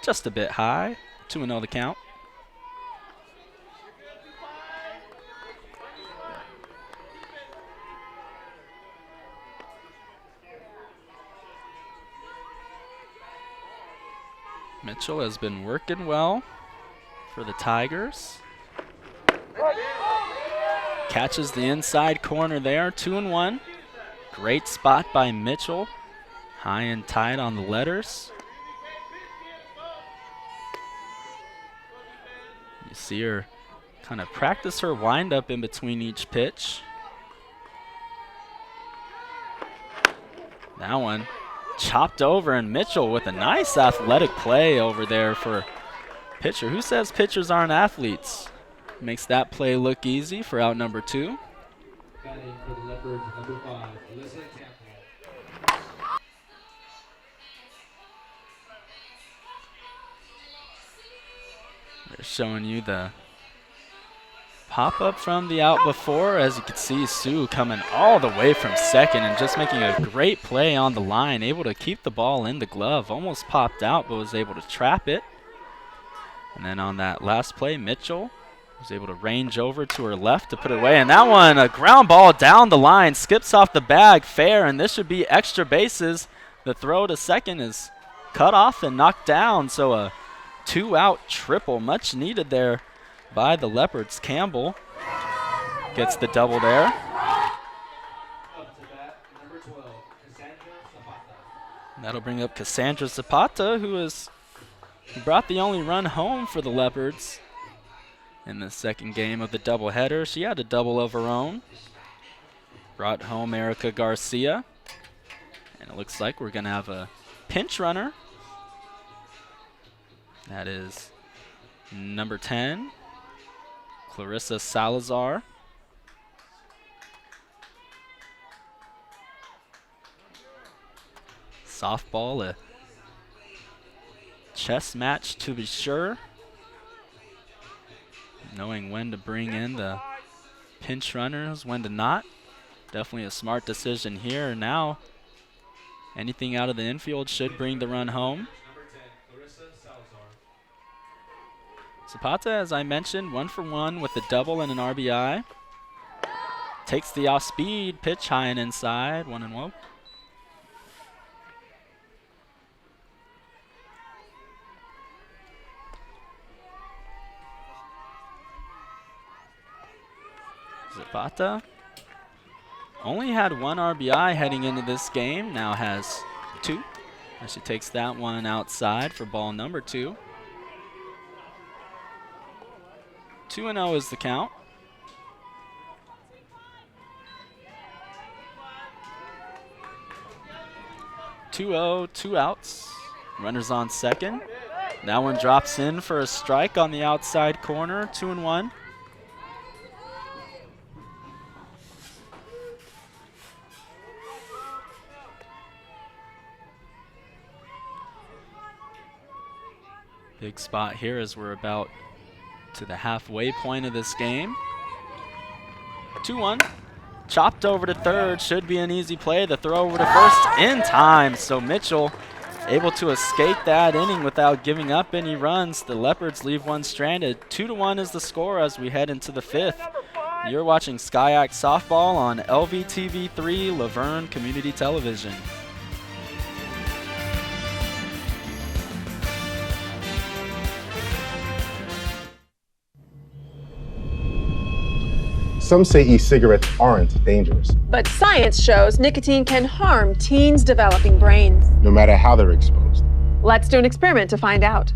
Just a bit high. 2-0 the count. Mitchell has been working well for the Tigers. Catches the inside corner there, 2-1. Great spot by Mitchell. High and tight on the letters. You see her kind of practice her windup in between each pitch. That one chopped over, and Mitchell with a nice athletic play over there for pitcher. Who says pitchers aren't athletes? Makes that play look easy for out number 2. Batting for the Leopards, number 5, Alyssa Campbell. They're showing you the pop-up from the out before. As you can see, Sue coming all the way from second and just making a great play on the line, able to keep the ball in the glove. Almost popped out, but was able to trap it. And then on that last play, Mitchell was able to range over to her left to put it away. And that one, a ground ball down the line, skips off the bag, fair, and this should be extra bases. The throw to second is cut off and knocked down, so a 2-out triple, much needed there by the Leopards. Campbell gets the double there. Up to bat, number 12, Cassandra Zapata. That'll bring up Cassandra Zapata, who brought the only run home for the Leopards in the second game of the doubleheader. She had a double of her own. Brought home Erica Garcia. And it looks like we're going to have a pinch runner. That is number 10, Clarissa Salazar. Softball, a chess match to be sure. Knowing when to bring in the pinch runners, when to not. Definitely a smart decision here. Now, anything out of the infield should bring the run home. Zapata, as I mentioned, 1 for 1 with a double and an RBI. Takes the off-speed pitch high and inside, 1-1. Zapata only had 1 RBI heading into this game, now has 2. As she takes that one outside for ball number 2. 2-0 is the count. Two-0, 2 outs. Runners on second. That one drops in for a strike on the outside corner, 2-1. Big spot here as we're about to the halfway point of this game. 2-1. Chopped over to third. Should be an easy play. The throw over to first in time. So Mitchell able to escape that inning without giving up any runs. The Leopards leave one stranded. 2-1 is the score as we head into the 5th. You're watching SkyAct Softball on LVTV3 Laverne Community Television. Some say e-cigarettes aren't dangerous, But science shows nicotine can harm teens' developing brains. no matter how they're exposed. Let's do an experiment to find out.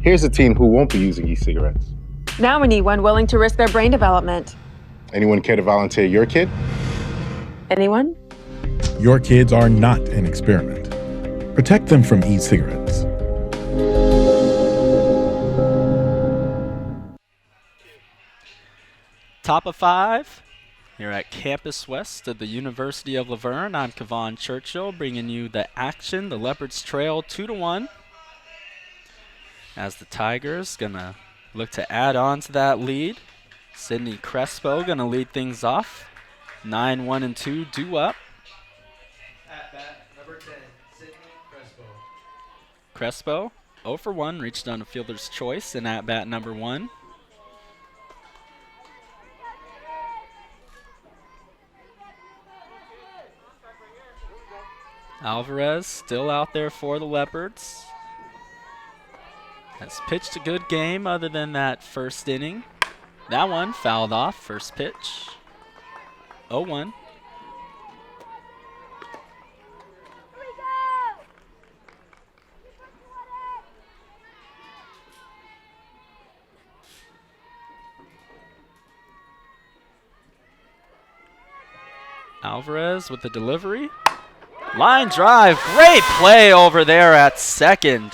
Here's a teen who won't be using e-cigarettes. Now we need one willing to risk their brain development. Anyone care to volunteer your kid? Anyone? Your kids are not an experiment. Protect them from e-cigarettes. Top of 5 here at Campus West of the University of Laverne. I'm Kevon Churchill bringing you the action. The Leopards trail 2-1 as the Tigers gonna look to add on to that lead. Sydney Crespo gonna lead things off. 9-1-2 due up. At bat, number 10, Sydney Crespo. Crespo 0 for 1 reached on a fielder's choice in at bat number 1. Alvarez still out there for the Leopards. Has pitched a good game other than that first inning. That one fouled off, first pitch. 0-1. Alvarez with the delivery. Line drive, great play over there at second.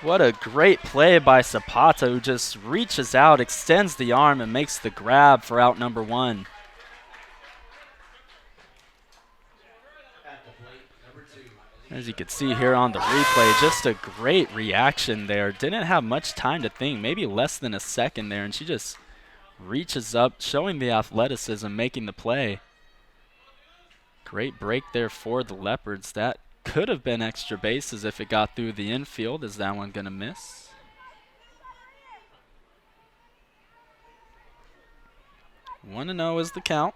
What a great play by Zapata, who just reaches out, extends the arm, and makes the grab for out number 1. At the plate, number 2. As you can see here on the replay, just a great reaction there. Didn't have much time to think, maybe less than a second there, and she just reaches up, showing the athleticism, making the play. Great break there for the Leopards. That could have been extra bases if it got through the infield. Is that one going to miss? One and 0 is the count.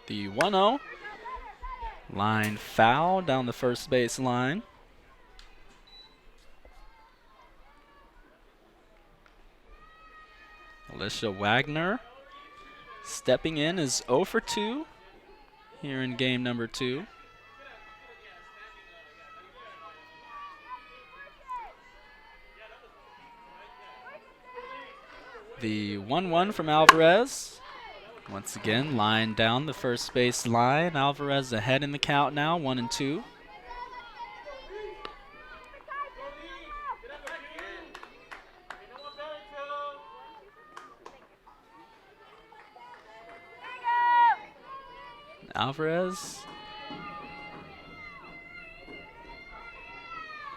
The 1-0. Line foul down the first base line. Alicia Wagner stepping in is 0 for 2 here in game number 2. The 1-1 from Alvarez. Once again, line down the first base line. Alvarez ahead in the count now, 1-2. Alvarez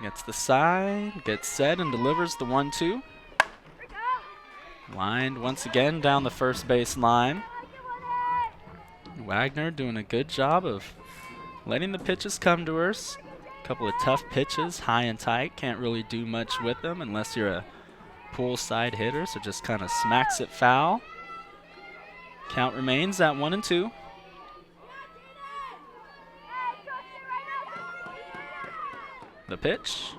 gets the side, gets set, and delivers the 1-2. Lined once again down the first base line. Wagner doing a good job of letting the pitches come to her. A couple of tough pitches, high and tight. Can't really do much with them unless you're a poolside hitter, so just kind of smacks it foul. Count remains at 1-2. The pitch.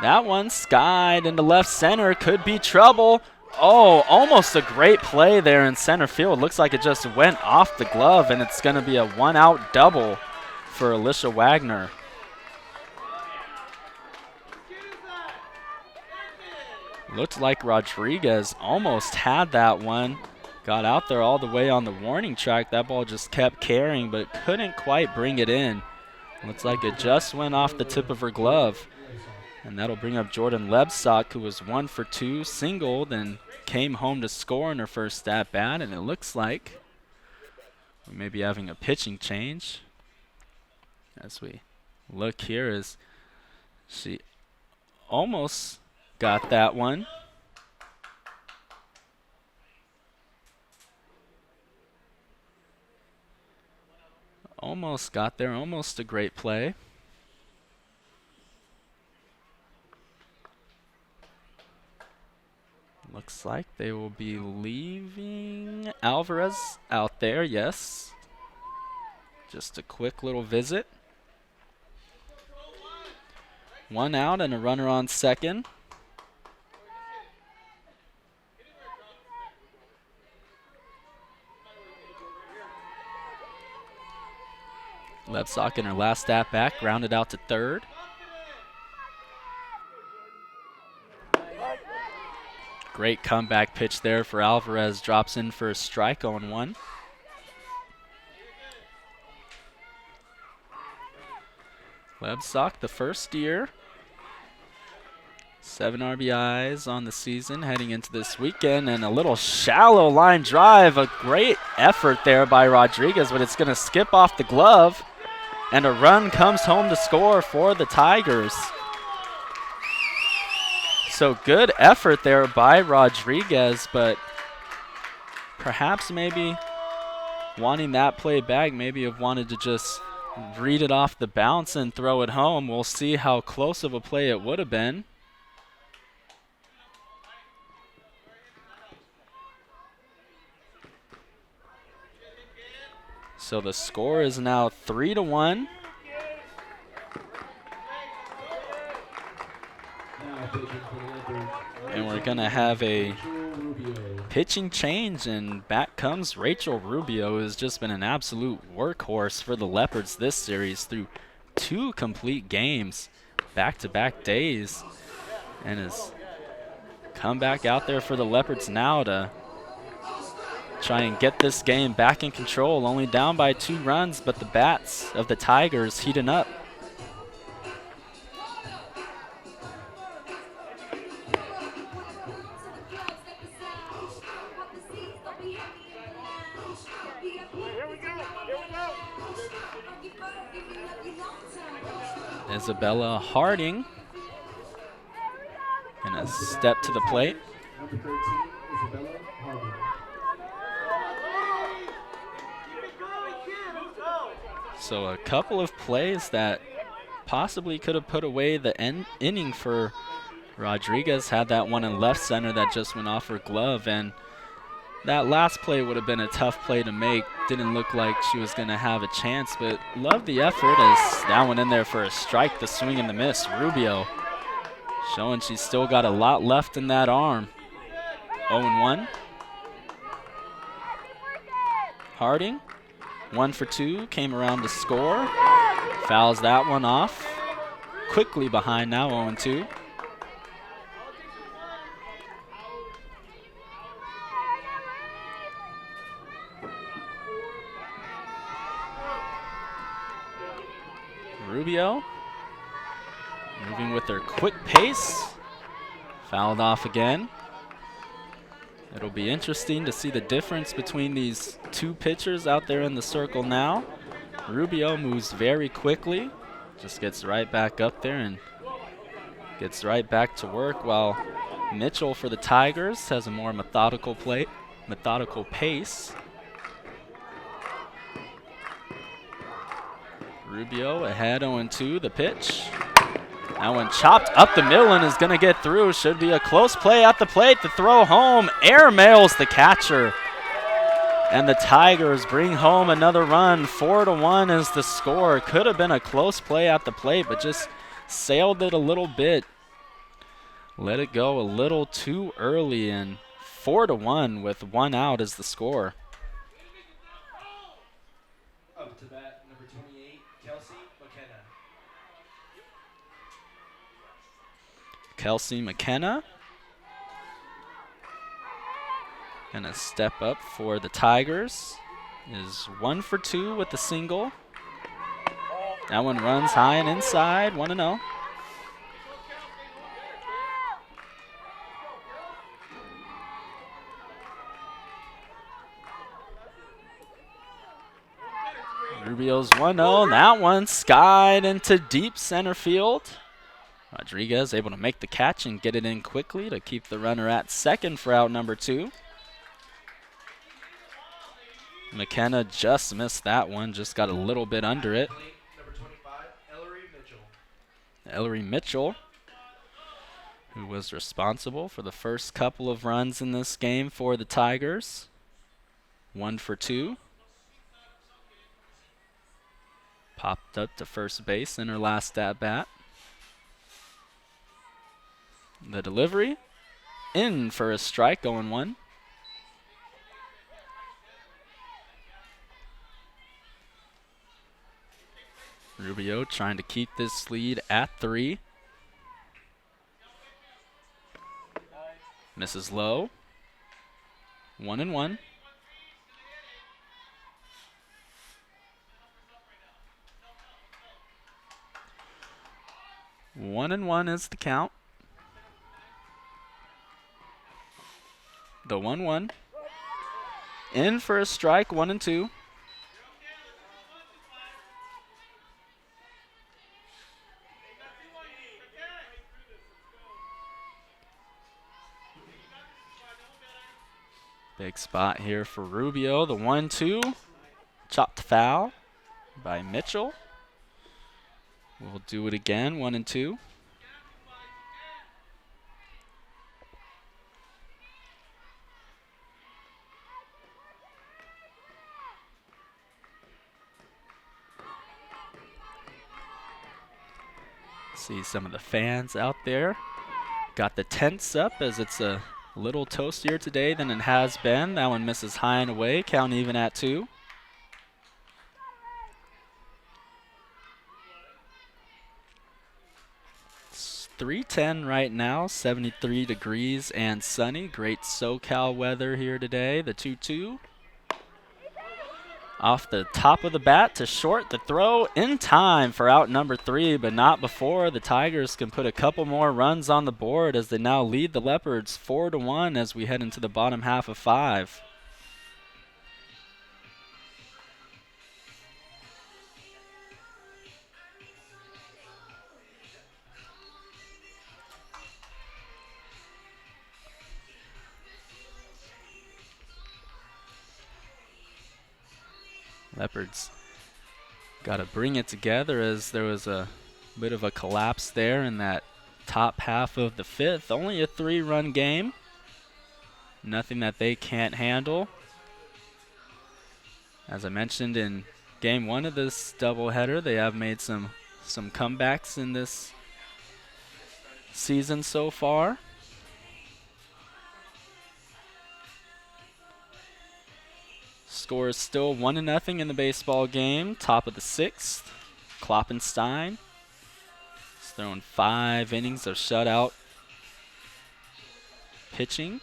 That one skied into left center. Could be trouble. Oh, almost a great play there in center field. Looks like it just went off the glove, and it's going to be a one-out double for Alicia Wagner. Looked like Rodriguez almost had that one. Got out there all the way on the warning track. That ball just kept carrying, but couldn't quite bring it in. Looks like it just went off the tip of her glove. And that'll bring up Jordan Lebsock, who was 1 for 2, singled, and came home to score in her first at-bat. And it looks like we may be having a pitching change. As we look here, as she almost got that one. Almost got there, almost a great play. Looks like they will be leaving Alvarez out there, yes. Just a quick little visit. 1 out and a runner on second. Lebsock in her last at-bat, grounded out to third. Great comeback pitch there for Alvarez. Drops in for a strike, 0-1. Lebsock, the first year. 7 RBIs on the season heading into this weekend, and a little shallow line drive. A great effort there by Rodriguez, but it's going to skip off the glove, and a run comes home to score for the Tigers. So good effort there by Rodriguez, but perhaps maybe wanting that play back, maybe have wanted to just read it off the bounce and throw it home. We'll see how close of a play it would have been. So the score is now 3-1. And we're going to have a pitching change, and back comes Rachel Rubio, who's just been an absolute workhorse for the Leopards this series through 2 complete games, back-to-back days, and has come back out there for the Leopards now to try and get this game back in control. Only down by 2 runs, but the bats of the Tigers heating up. Isabella Harding and a step to the plate. So a couple of plays that possibly could have put away the inning for Rodriguez. Had that one in left center that just went off her glove, and that last play would have been a tough play to make. Didn't look like she was going to have a chance, but love the effort as that one in there for a strike, the swing and the miss. Rubio showing she's still got a lot left in that arm. 0-1. Harding, 1 for 2, came around to score. Fouls that one off. Quickly behind now, 0-2. Rubio moving with their quick pace. Fouled off again. It'll be interesting to see the difference between these two pitchers out there in the circle now. Rubio moves very quickly, just gets right back up there and gets right back to work, while Mitchell for the Tigers has a more methodical pace. Rubio ahead 0-2, the pitch. That one chopped up the middle and is going to get through. Should be a close play at the plate. The throw home airmails the catcher. And the Tigers bring home another run. 4-1 is the score. Could have been a close play at the plate, but just sailed it a little bit. Let it go a little too early, and 4-1 with 1 out is the score. Up to bat, number 28, Kelsey McKenna. Kelsey McKenna. And a step up for the Tigers. Is 1 for 2 with the single. That one runs high and inside, 1-0. Rubio's 1-0. That one skied into deep center field. Rodriguez able to make the catch and get it in quickly to keep the runner at second for out number 2. McKenna just missed that one, just got a little bit under it. Number 25, Ellery Mitchell. Ellery Mitchell, who was responsible for the first couple of runs in this game for the Tigers. 1 for 2. Popped up to first base in her last at-bat. The delivery, in for a strike, 0-1. Rubio trying to keep this lead at 3. Misses low. 1-1. One and one is the count. The 1-1. In for a strike, 1-2. Big spot here for Rubio. The 1-2. Chopped foul by Mitchell. We'll do it again, 1-2. See some of the fans out there. Got the tents up as it's a little toastier today than it has been. That one misses high and away, count even at 2. It's 3:10 right now, 73 degrees and sunny. Great SoCal weather here today. The 2-2. Off the top of the bat to short, the throw in time for out number 3, but not before the Tigers can put a couple more runs on the board as they now lead the Leopards 4-1 as we head into the bottom half of 5. Leopards got to bring it together as there was a bit of a collapse there in that top half of the 5th. Only a 3-run game. Nothing that they can't handle. As I mentioned in game 1 of this doubleheader, they have made some comebacks in this season so far. Score is still 1-0 in the baseball game. Top of the 6th. Kloppenstein has thrown 5 innings of shutout pitching,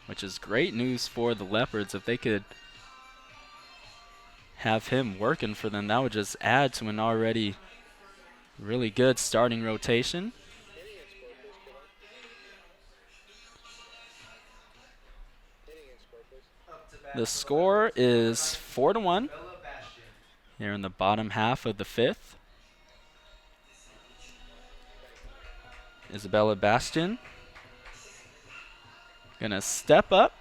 which is great news for the Leopards if they could have him working for them. That would just add to an already really good starting rotation. The score is 4-1 here in the bottom half of the 5th. Isabella Bastion gonna step up.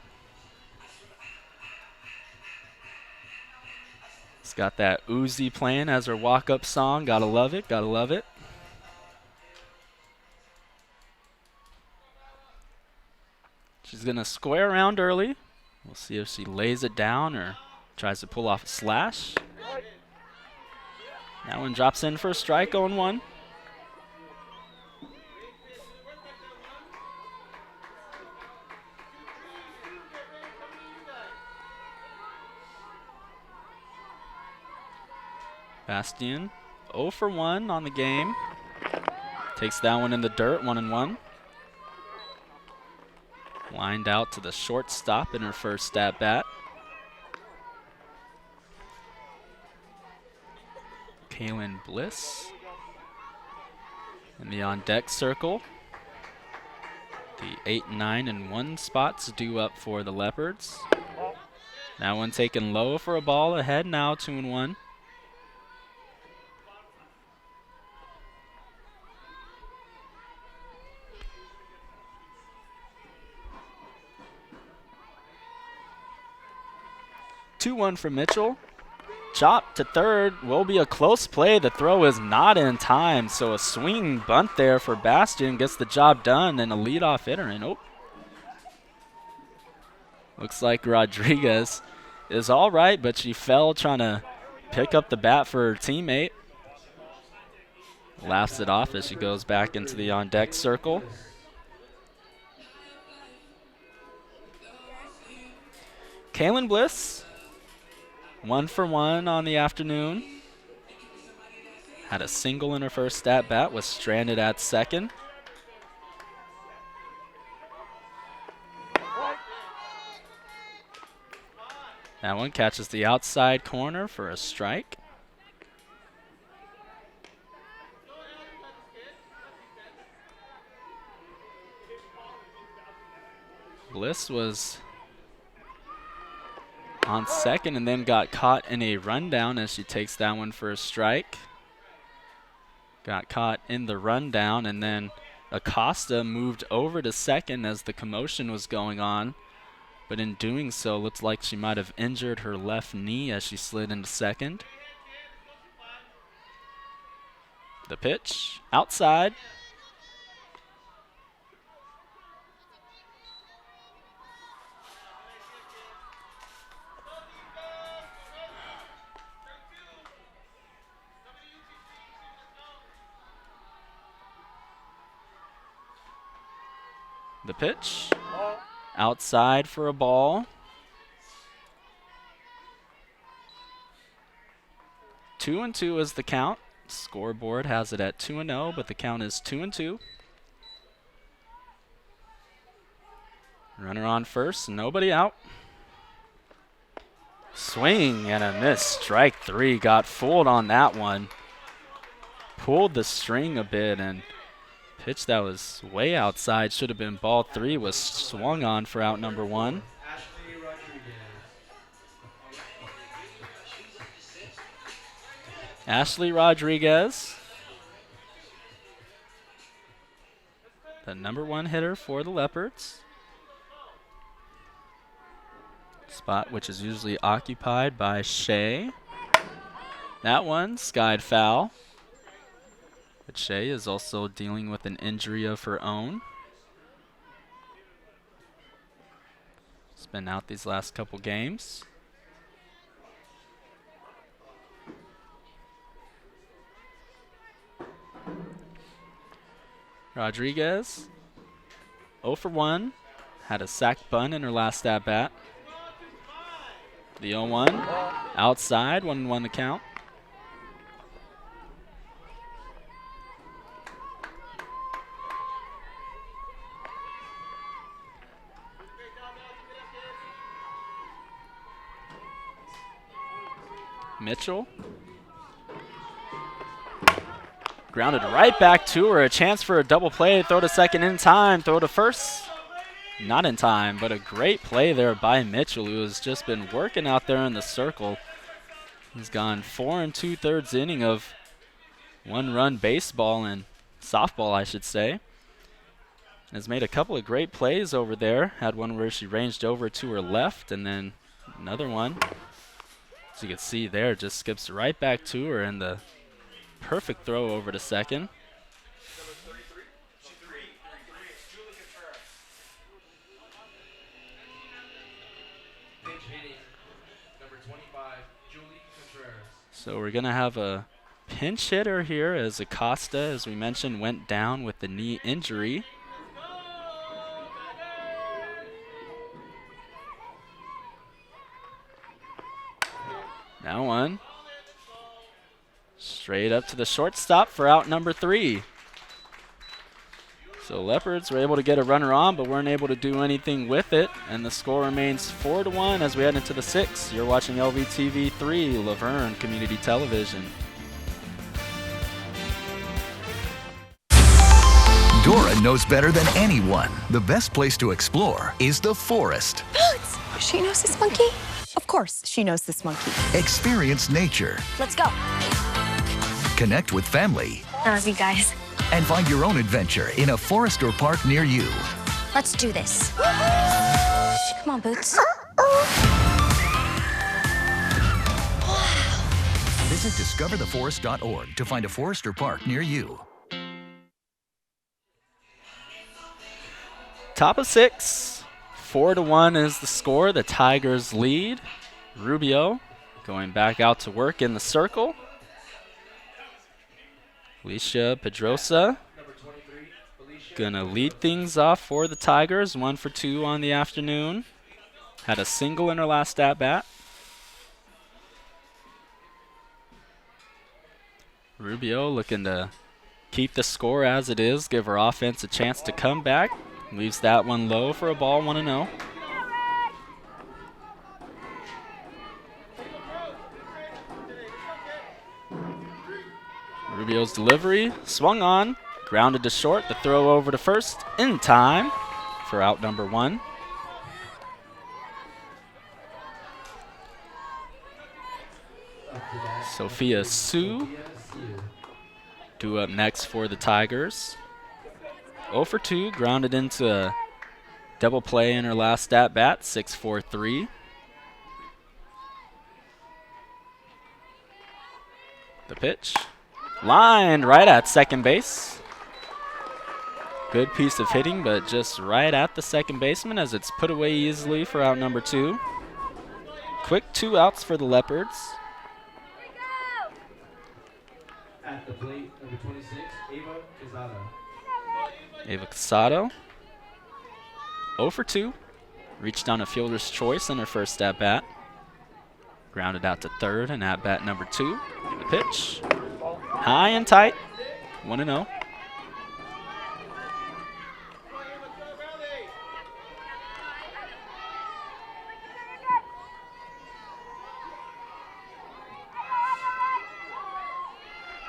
It's got that Uzi playing as her walk-up song. Gotta love it, gotta love it. She's gonna square around early. We'll see if she lays it down or tries to pull off a slash. That one drops in for a strike, 0-1. Bastion 0 for 1 on the game. Takes that one in the dirt, 1-1. Lined out to the shortstop in her first at bat. Kaylin Bliss in the on deck circle. The 8, 9, and 1 spots due up for the Leopards. That one taken low for a ball ahead, now 2-1. For Mitchell. Chop to third will be a close play. The throw is not in time, so a swinging bunt there for Bastion gets the job done, and a leadoff hitter. And oh, looks like Rodriguez is all right, but she fell trying to pick up the bat for her teammate. Laughs it off as she goes back into the on deck circle. Kaylin Bliss, 1 for 1 on the afternoon. Had a single in her first at bat, was stranded at second. That one catches the outside corner for a strike. Bliss was on second and then got caught in a rundown as she takes that one for a strike. Got caught in the rundown, and then Acosta moved over to second as the commotion was going on. But in doing so, looks like she might have injured her left knee as she slid into second. The pitch, outside. The pitch, outside for a ball. 2-2 is the count. Scoreboard has it at 2-0, but the count is 2-2. Runner on first, nobody out. Swing and a miss. Strike 3. Got fooled on that one. Pulled the string a bit, and pitch that was way outside, should have been ball 3, was swung on for out number 1. Ashley Rodriguez, the number 1 hitter for the Leopards. Spot which is usually occupied by Shea. That one skied foul. But Shea is also dealing with an injury of her own. She's been out these last couple games. Rodriguez, 0 for 1. Had a sac bunt in her last at-bat. The 0-1, outside, 1-1 the count. Mitchell. Grounded right back to her. A chance for a double play. Throw to second in time. Throw to first. Not in time, but a great play there by Mitchell, who has just been working out there in the circle. He's gone 4 2/3 inning of one-run baseball and softball, I should say. Has made a couple of great plays over there. Had one where she ranged over to her left, and then another one, as you can see there, just skips right back to her, and the perfect throw over to second. So we're going to have a pinch hitter here as Acosta, as we mentioned, went down with the knee injury. Now one. Straight up to the shortstop for out number 3. So Leopards were able to get a runner on, but weren't able to do anything with it. And the score remains 4-1 as we head into the 6th. You're watching LVTV 3, Laverne Community Television. Dora knows better than anyone. The best place to explore is the forest. Boots! She knows this monkey? Of course, she knows this monkey. Experience nature. Let's go. Connect with family. I love you guys. And find your own adventure in a forest or park near you. Let's do this. Come on, Boots. Visit discovertheforest.org to find a forest or park near you. Top of 6. 4-1 is the score. The Tigers lead. Rubio going back out to work in the circle. Alicia Pedrosa gonna lead things off for the Tigers. 1 for 2 on the afternoon. Had a single in her last at-bat. Rubio looking to keep the score as it is, give her offense a chance to come back. Leaves that one low for a ball, 1-0. Rubio's delivery, swung on, grounded to short, the throw over to first, in time for out number 1. Sophia Sue due up next for the Tigers. 0 for 2, grounded into a double play in her last at-bat, 6-4-3. The pitch. Lined right at second base. Good piece of hitting, but just right at the second baseman as it's put away easily for out number 2. Quick 2 outs for the Leopards. At the plate, number 26, Ava Casado. Ava Casado. 0 for 2. Reached on a fielder's choice in her first at-bat. Grounded out to third and at-bat number 2. The pitch. High and tight. 1-0.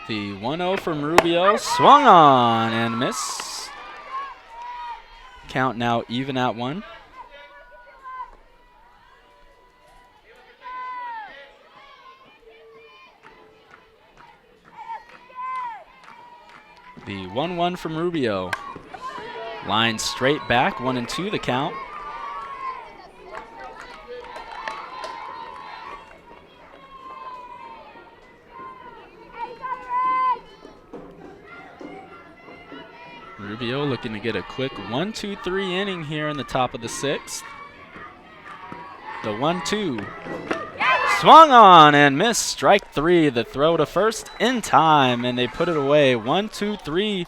The 1-0 from Rubio. Swung on and miss. Count now even at 1. The 1-1 from Rubio. Line straight back, 1-2 the count. Rubio looking to get a quick 1-2-3 inning here in the top of the 6th. The 1-2. Swung on and missed. Strike 3. The throw to first in time, and they put it away. 1-2-3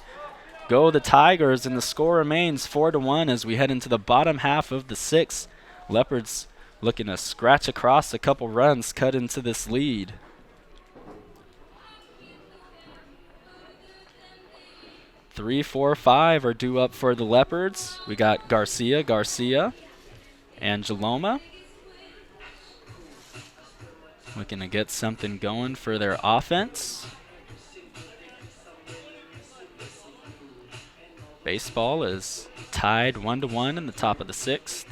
go the Tigers, and the score remains 4-1 as we head into the bottom half of the 6th. Leopards looking to scratch across a couple runs, cut into this lead. Three, 4, 5 are due up for the Leopards. We got Garcia, Angeloma. looking to get something going for their offense. Baseball is tied 1-1 in the top of the 6th.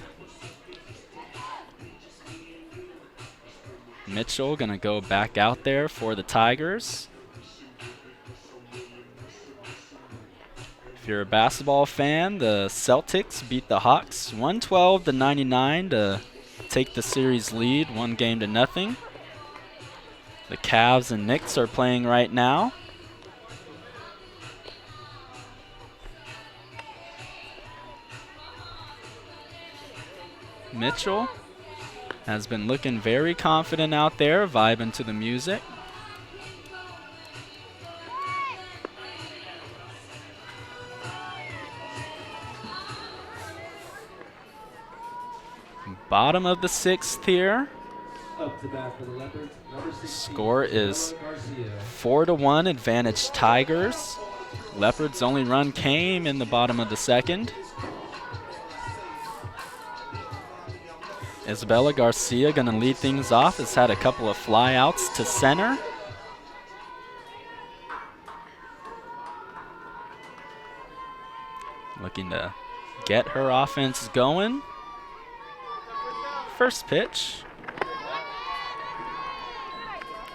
Mitchell gonna go back out there for the Tigers. If you're a basketball fan, the Celtics beat the Hawks 112-99 to take the series lead 1-0. The Cavs and Knicks are playing right now. Mitchell has been looking very confident out there, vibing to the music. Bottom of the 6th here. Up to bat for the Leopards, number 16, Score is Garcia. 4-1 advantage Tigers. Leopards' only run came in the bottom of the 2nd. Isabella Garcia gonna lead things off. Has had a couple of flyouts to center. Looking to get her offense going. First pitch.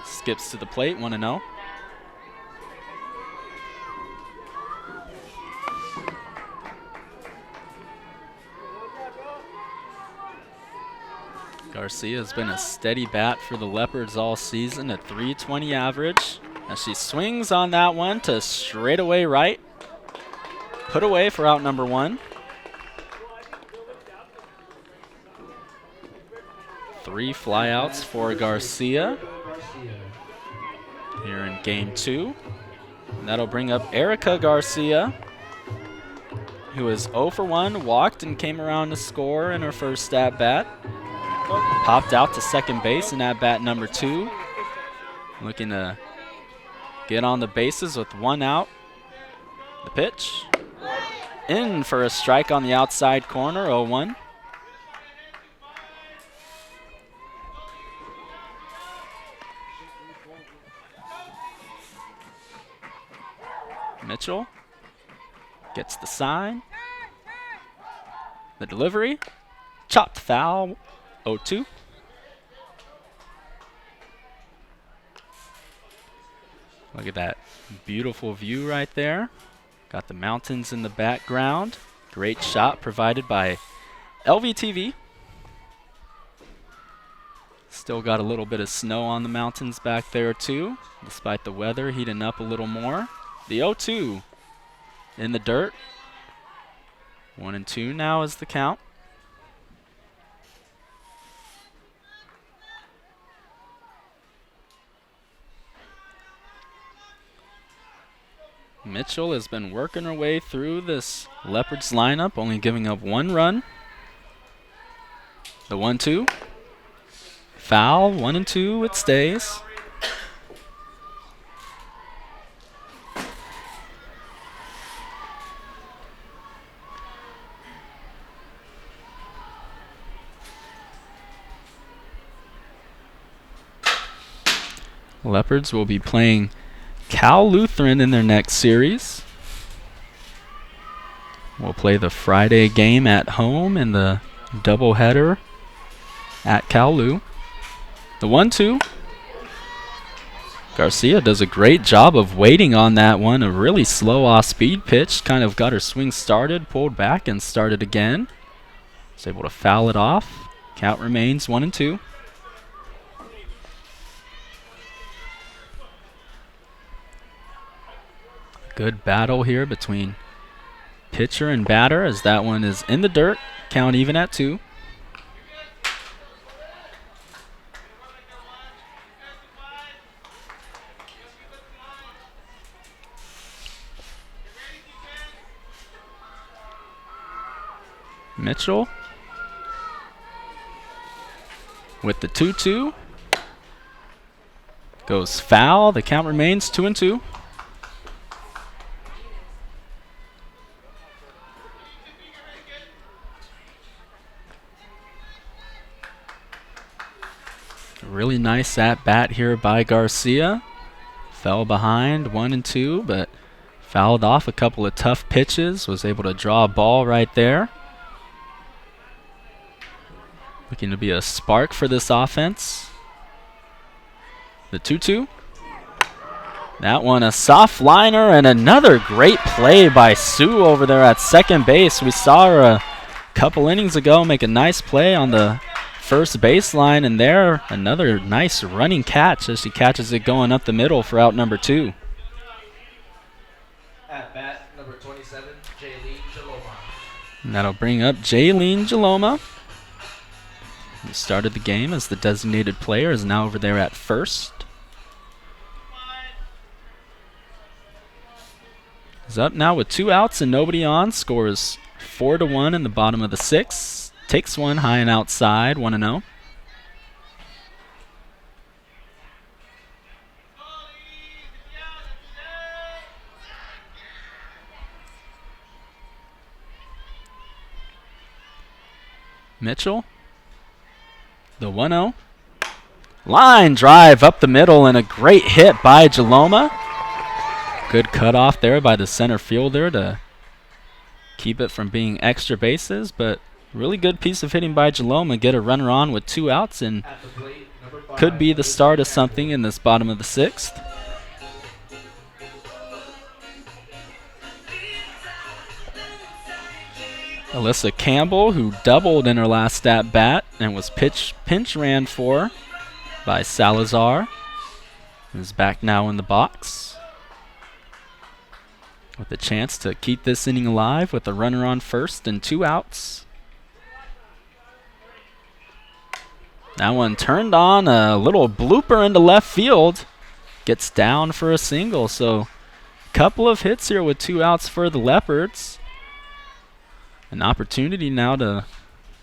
Skips to the plate, 1-0. Garcia has been a steady bat for the Leopards all season at .320 average. As she swings on that one to straightaway right. Put away for out number 1. 3 flyouts for Garcia here in game 2. And that'll bring up Erica Garcia, who is 0 for 1, walked and came around to score in her first at bat. Popped out to second base in at bat number 2. Looking to get on the bases with 1 out. The pitch. In for a strike on the outside corner, 0-1. Mitchell gets the sign. The delivery. Chopped foul, 0-2. Look at that beautiful view right there. Got the mountains in the background. Great shot provided by LVTV. Still got a little bit of snow on the mountains back there too, despite the weather heating up a little more. The 0-2 in the dirt. 1-2 now is the count. Mitchell has been working her way through this Leopards lineup, only giving up 1 run. The 1-2. Foul, 1-2, it stays. Leopards will be playing Cal Lutheran in their next series. We'll play the Friday game at home and the doubleheader at Cal Lu. The 1-2. Garcia does a great job of waiting on that one. A really slow off-speed pitch. Kind of got her swing started, pulled back, and started again. Was able to foul it off. Count remains 1-2. Good battle here between pitcher and batter as that one is in the dirt. Count even at 2. Mitchell with the 2-2. Goes foul. The count remains 2-2. Really Really nice at bat here by Garcia. Fell behind 1 and 2, but fouled off a couple of tough pitches. Was able to draw a ball right there. Looking to be a spark for this offense. The 2-2. That one a soft liner, and another great play by Sue over there at second base. We saw her a couple innings ago make a nice play on the first baseline, and there another nice running catch as she catches it going up the middle for out number 2. At bat, number 27, Jaylene Jaloma. And that'll bring up Jaylene Jaloma. Who started the game as the designated player, is now over there at first. Is up now with 2 outs and nobody on. Scores 4-1 in the bottom of the 6th. Takes one high and outside, 1-0. Mitchell. The 1-0. Line drive up the middle and a great hit by Jaloma. Good cutoff there by the center fielder to keep it from being extra bases, but really good piece of hitting by Jaloma. Get a runner on with 2 outs and could be the start of something in this bottom of the 6th. Alyssa Campbell, who doubled in her last at bat and was pinch ran for by Salazar, is back now in the box with a chance to keep this inning alive with a runner on first and 2 outs. That one turned on, a little blooper into left field. Gets down for a single, so a couple of hits here with 2 outs for the Leopards. An opportunity now to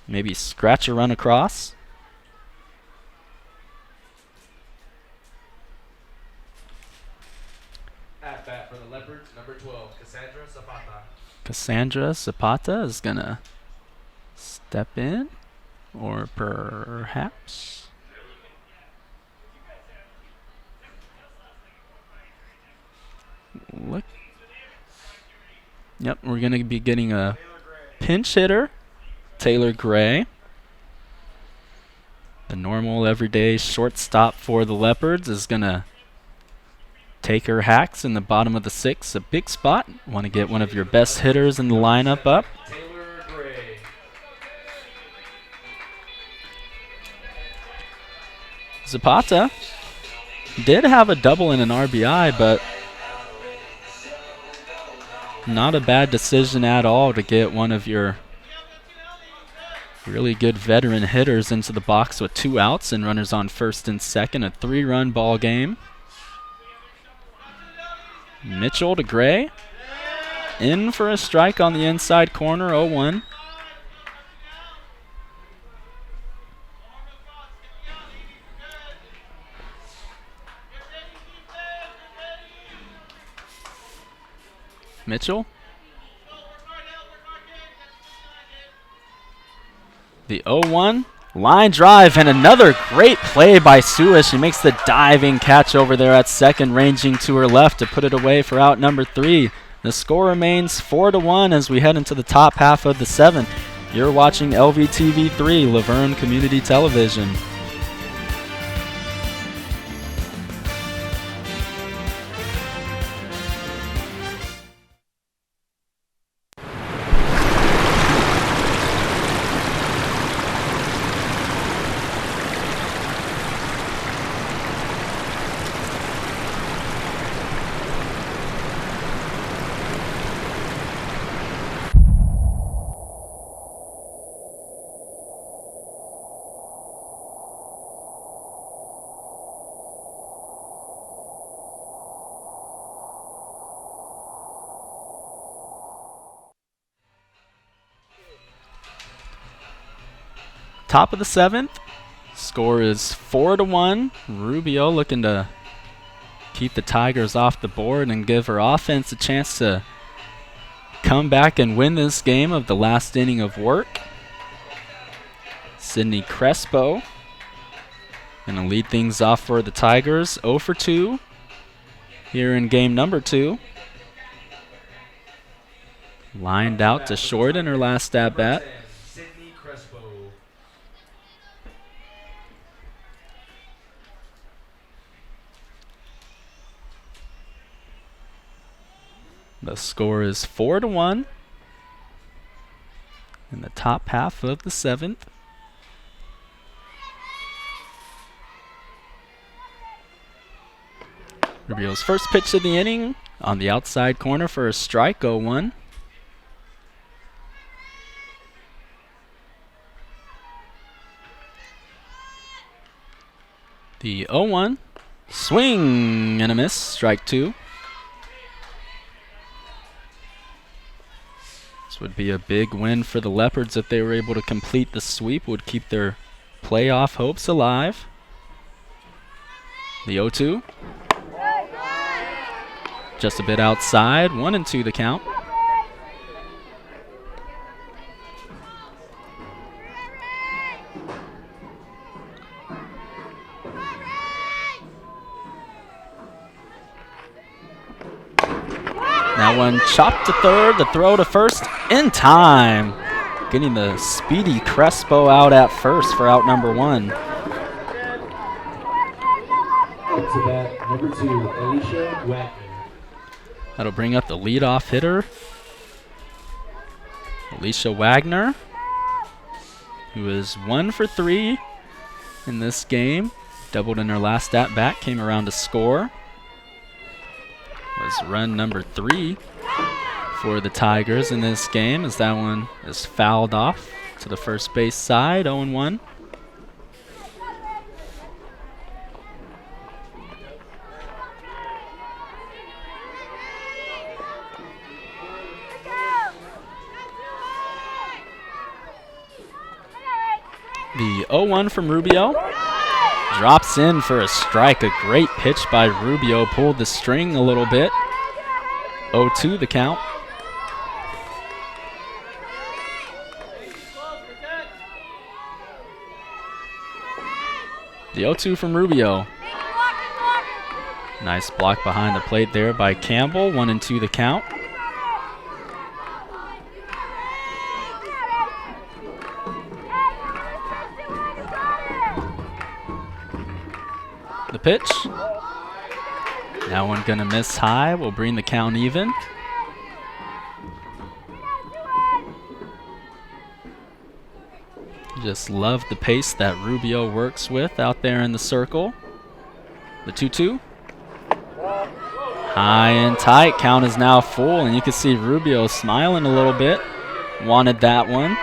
maybe scratch a run across. At bat for the Leopards, number 12, Cassandra Zapata. Cassandra Zapata is going to step in, or perhaps. Look. Yep, we're going to be getting a pinch hitter, Taylor Gray. The normal everyday shortstop for the Leopards is going to take her hacks in the bottom of the 6th, a big spot. Want to get one of your best hitters in the lineup up. Taylor Gray. Zapata did have a double and an RBI, but not a bad decision at all to get one of your really good veteran hitters into the box with 2 outs and runners on first and second. A 3-run ball game. Mitchell to Gray. In for a strike on the inside corner, 0-1. Mitchell. The 0-1. Line drive and another great play by Sue. She makes the diving catch over there at second, ranging to her left to put it away for out number 3. The score remains 4-1 as we head into the top half of the 7th. You're watching LVTV3, Laverne Community Television. Top of the 7th. Score is 4-1. Rubio looking to keep the Tigers off the board and give her offense a chance to come back and win this game of the last inning of work. Sydney Crespo Gonna lead things off for the Tigers. 0 for 2 here in game number 2. Lined out to short in her last at bat. The score is 4-1 in the top half of the 7th. Rubio's first pitch of the inning on the outside corner for a strike, 0-1. The 0-1, swing and a miss, strike 2. This would be a big win for the Leopards if they were able to complete the sweep, would keep their playoff hopes alive. The 0-2, just a bit outside, 1-2 the count. That one chopped to third, the throw to first in time. Getting the speedy Crespo out at first for out number 1. Up to bat, number 2, Alicia Wagner. That'll bring up the leadoff hitter, Alicia Wagner, who is 1 for 3 in this game. Doubled in her last at bat, came around to score. Was run number 3 for the Tigers in this game, as that one is fouled off to the first base side, 0-1. The 0-1 from Rubio. Drops in for a strike. A great pitch by Rubio. Pulled the string a little bit. 0-2 the count. The 0-2 from Rubio. Nice block behind the plate there by Campbell. 1-2 the count. The pitch. That one gonna miss high. Will bring the count even. Just love the pace that Rubio works with out there in the circle. The 2-2. High and tight. Count is now full, and you can see Rubio smiling a little bit. Wanted that one.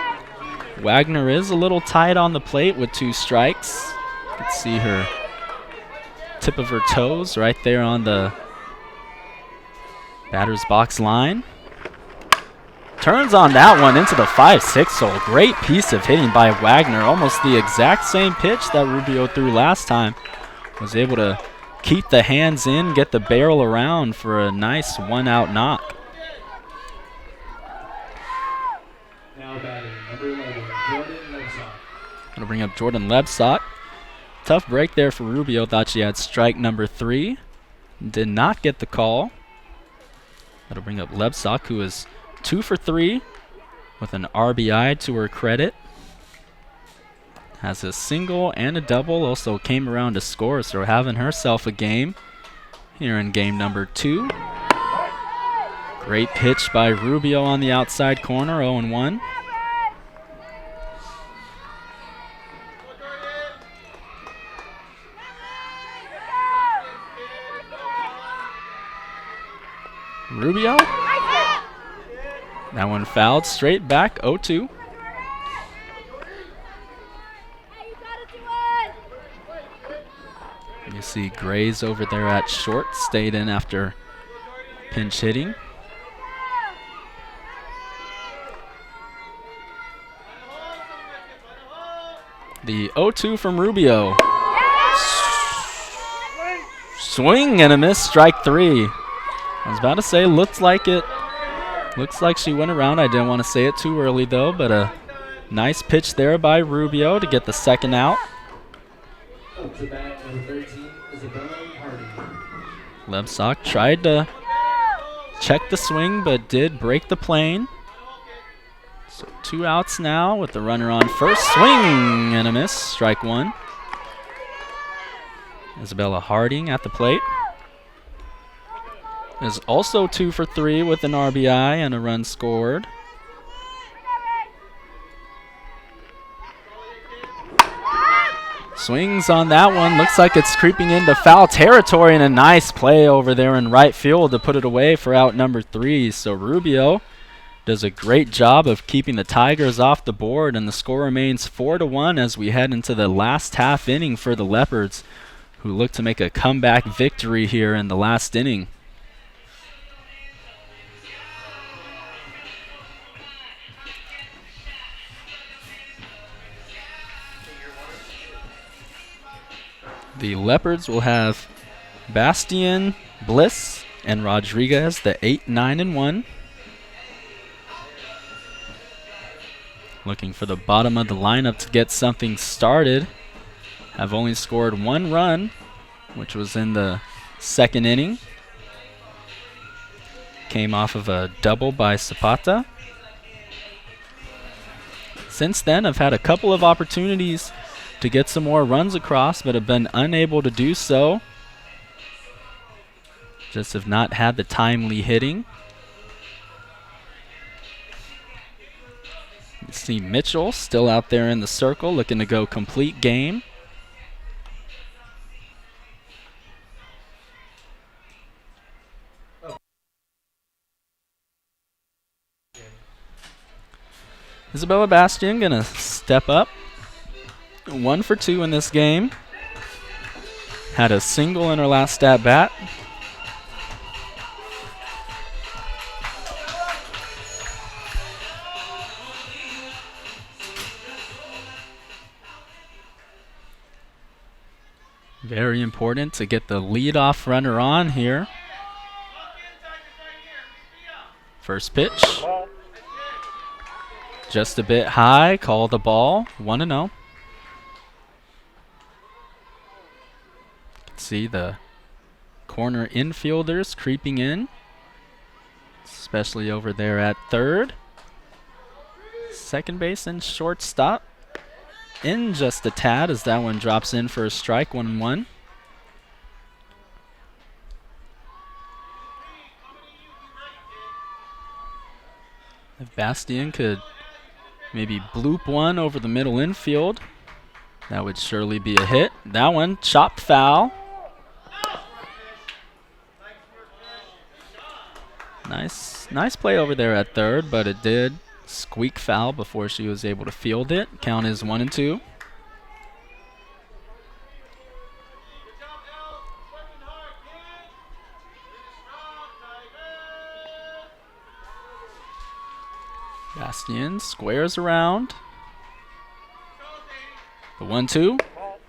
Wagner is a little tight on the plate with 2 strikes. You can see her tip of her toes right there on the batter's box line. Turns on that one into the 5-6 hole. Great piece of hitting by Wagner. Almost the exact same pitch that Rubio threw last time. Was able to keep the hands in, get the barrel around for a nice 1-out knock. Now batting, number 11, Jordan Lebsock. Gonna bring up Jordan Lebsock. Tough break there for Rubio. Thought she had strike number 3. Did not get the call. That'll bring up Lebsock, who is 2 for 3 with an RBI to her credit. Has a single and a double. Also came around to score, so having herself a game here in game number 2. Great pitch by Rubio on the outside corner, 0-1. Rubio. That one fouled straight back, 0-2. You see Grays over there at short, stayed in after pinch hitting. The 0-2 from Rubio. Swing and a miss, strike 3. I was about to say, looks like she went around. I didn't want to say it too early though, but a nice pitch there by Rubio to get the second out. Up to bat, number 13, Isabella Harding. Lebsock tried to check the swing, but did break the plane. So 2 outs now with the runner on first. Swing and a miss. Strike 1. Isabella Harding at the plate is also 2 for 3 with an RBI and a run scored. Swings on that one. Looks like it's creeping into foul territory, and a nice play over there in right field to put it away for out number 3. So Rubio does a great job of keeping the Tigers off the board, and the score remains 4-1 as we head into the last half inning for the Leopards, who look to make a comeback victory here in the last inning. The Leopards will have Bastian, Bliss, and Rodriguez, the 8, 9, and 1. Looking for the bottom of the lineup to get something started. Have only scored 1 run, which was in the second inning. Came off of a double by Zapata. Since then, I've had a couple of opportunities to get some more runs across, but have been unable to do so. Just have not had the timely hitting. You see Mitchell still out there in the circle looking to go complete game. Isabella Bastian gonna step up. 1 for 2 in this game. Had a single in her last at bat. Very important to get the leadoff runner on here. First pitch. Just a bit high. Call the ball. 1-0. See the corner infielders creeping in, especially over there at third. Second base and shortstop in just a tad as that one drops in for a strike. 1-1. If Bastian could maybe bloop one over the middle infield, that would surely be a hit. That one chopped foul. Nice play over there at third, but it did squeak foul before she was able to field it. Count is 1-2. Bastian squares around. The 1-2.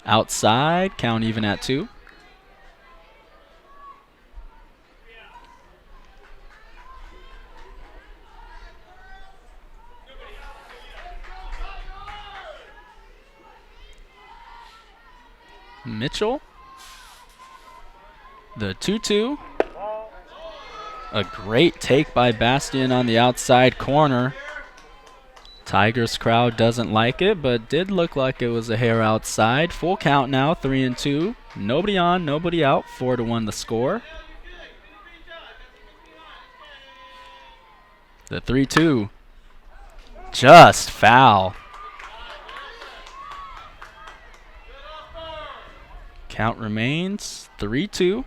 Outside. Count even at 2. Mitchell. The 2-2. A great take by Bastian on the outside corner. Tigers crowd doesn't like it, but did look like it was a hair outside. Full count now, 3-2. Nobody on, nobody out. 4-1 the score. The 3-2. Just foul. Count remains 3-2.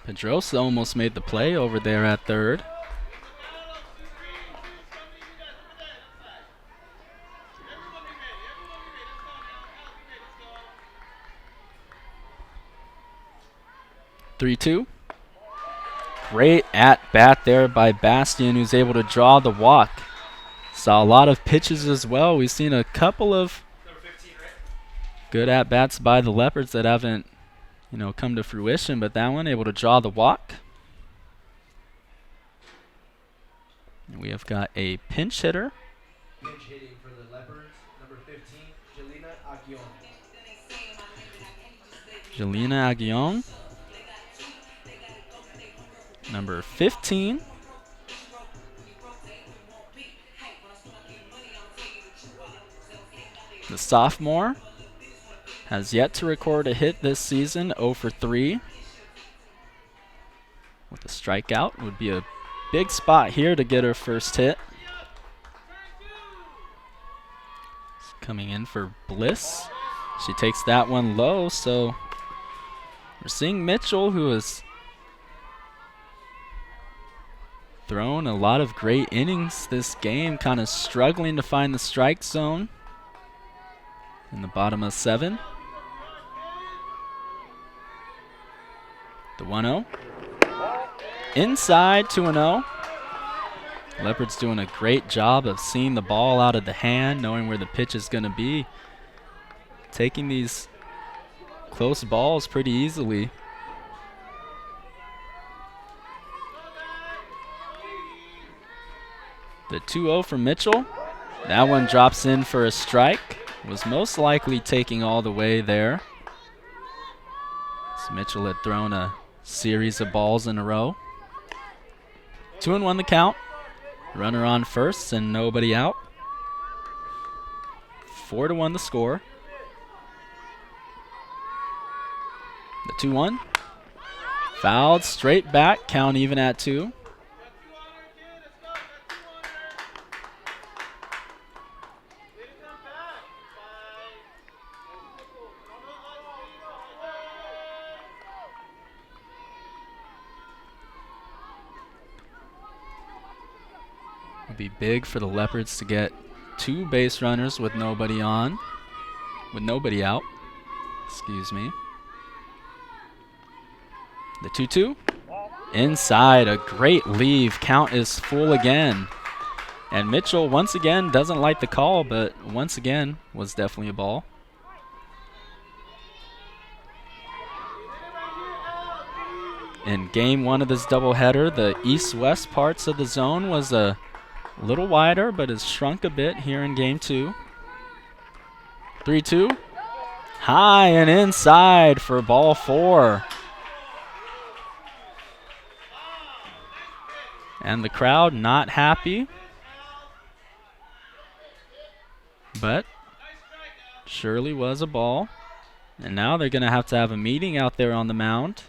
Pedrosa almost made the play over there at third. Three-two. Great at bat there by Bastian, who's able to draw the walk. Saw a lot of pitches as well. We've seen a couple of good at bats by the Leopards that haven't, come to fruition, but that one able to draw the walk. And we have got a pinch hitter. Pinch hitting for the Leopards, number 15, Jelena Aguillon, number 15. The sophomore has yet to record a hit this season, 0 for 3. With a strikeout would be a big spot here to get her first hit. Coming in for Bliss. She takes that one low, so we're seeing Mitchell, who has thrown a lot of great innings this game, kind of struggling to find the strike zone in the bottom of 7. The 1-0. Inside, 2-0. Leopards doing a great job of seeing the ball out of the hand, knowing where the pitch is going to be. Taking these close balls pretty easily. The 2-0 from Mitchell. That one drops in for a strike. Was most likely taking all the way there. So Mitchell had thrown a series of balls in a row. 2-1 the count. Runner on first and nobody out. 4-1 the score. The 2-1. Fouled straight back. Count even at 2. It'd be big for the Leopards to get 2 base runners with nobody on. With nobody out. Excuse me. The 2-2. Inside, a great leave. Count is full again. And Mitchell, once again, doesn't like the call, but once again, was definitely a ball. In game 1 of this doubleheader, the east-west parts of the zone was a little wider, but has shrunk a bit here in game 2. 3-2. High and inside for ball 4. And the crowd not happy. But surely was a ball. And now they're going to have a meeting out there on the mound.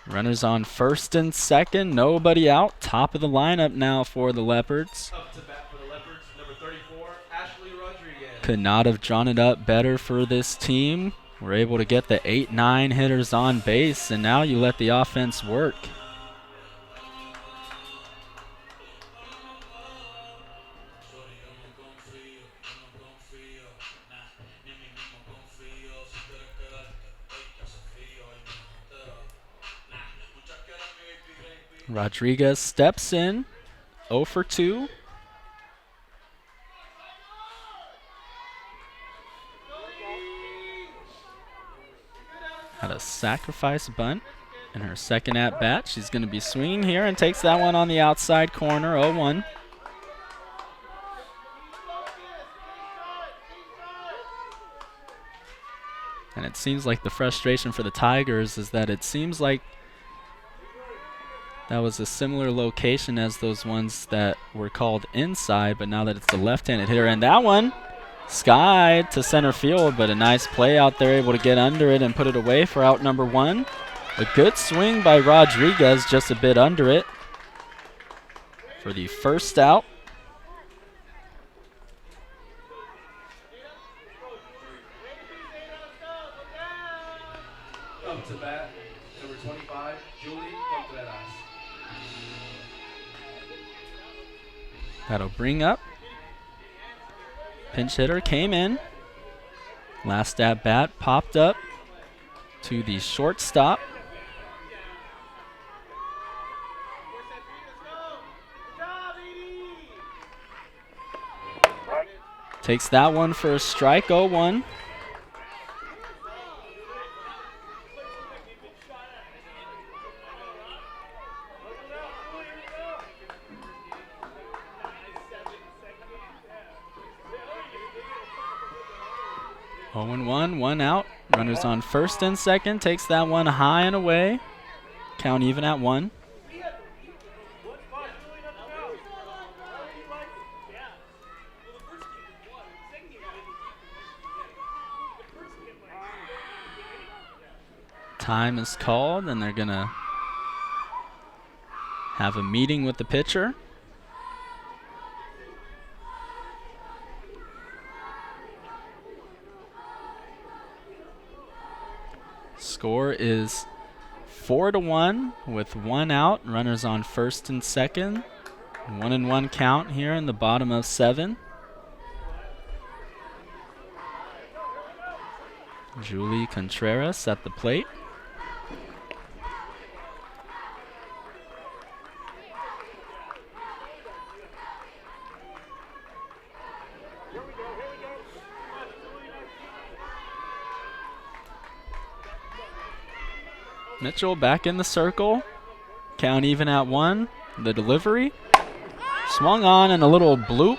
Runners on first and second, nobody out. Top of the lineup now for the Leopards. Up to bat for the Leopards, number 34, Ashley Rodriguez. Could not have drawn it up better for this team. We're able to get the 8-9 hitters on base, and now you let the offense work. Rodriguez steps in, 0 for 2. Had a sacrifice bunt in her second at bat. She's going to be swinging here and takes that one on the outside corner, 0-1. And it seems like the frustration for the Tigers is that it seems like that was a similar location as those ones that were called inside, but now that it's the left-handed hitter, and that one skied to center field, but a nice play out there, able to get under it and put it away for out number 1. A good swing by Rodriguez, just a bit under it for the first out. Up to bat, number 25, Julie Contreras. That'll bring up. Pinch hitter came in. Last at bat popped up to the shortstop. Takes that one for a strike, 0-1. 0-1, 1 out. Runners on first and second. Takes that one high and away. Count even at 1. Time is called, and they're going to have a meeting with the pitcher. Score is 4-1 with 1 out. Runners on first and second. 1-1 count here in the bottom of 7. Julie Contreras at the plate. Mitchell back in the circle. Count even at 1. The delivery. Swung on and a little bloop.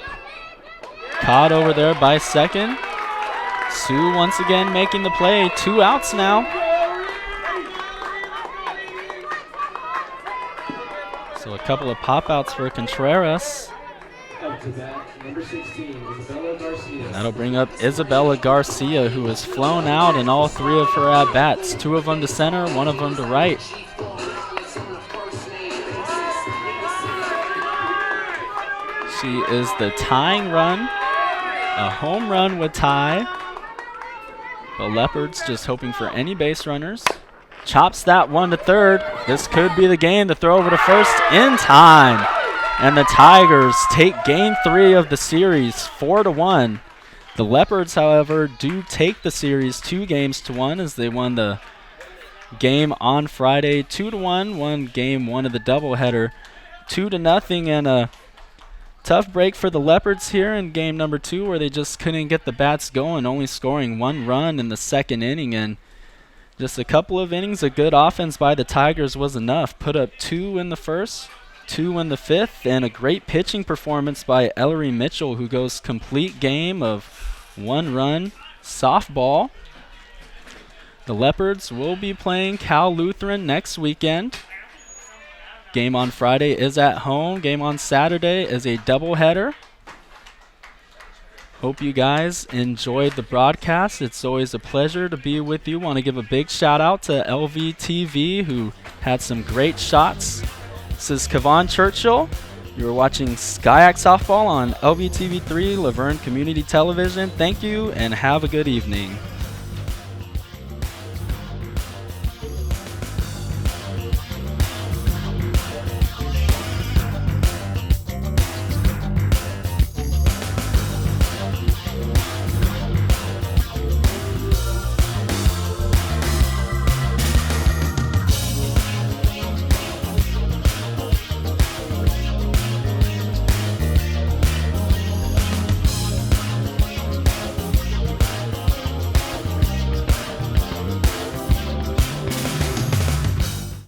Caught over there by second. Sue once again making the play. 2 outs now. So a couple of pop-outs for Contreras. Up to bat, number 16, Isabella Garcia. That'll bring up Isabella Garcia, who has flown out in all 3 of her at-bats. 2 of them to center, 1 of them to right. She is the tying run. A home run with tie. The Leopards just hoping for any base runners. Chops that one to third. This could be the game to throw over to first in time. And the Tigers take game 3 of the series, 4-1. The Leopards, however, do take the series 2-1 as they won the game on Friday 2-1, won game 1 of the doubleheader 2-0, and a tough break for the Leopards here in game number 2 where they just couldn't get the bats going, only scoring 1 run in the second inning, and just a couple of innings of good offense by the Tigers was enough. Put up 2 in the first, 2 in the 5th, and a great pitching performance by Ellery Mitchell, who goes complete game of 1 run softball. The Leopards will be playing Cal Lutheran next weekend. Game on Friday is at home. Game on Saturday is a doubleheader. Hope you guys enjoyed the broadcast. It's always a pleasure to be with you. Want to give a big shout out to LVTV, who had some great shots. This is Kevon Churchill. You're watching Skyax Softball on LVTV3 Laverne Community Television. Thank you and have a good evening.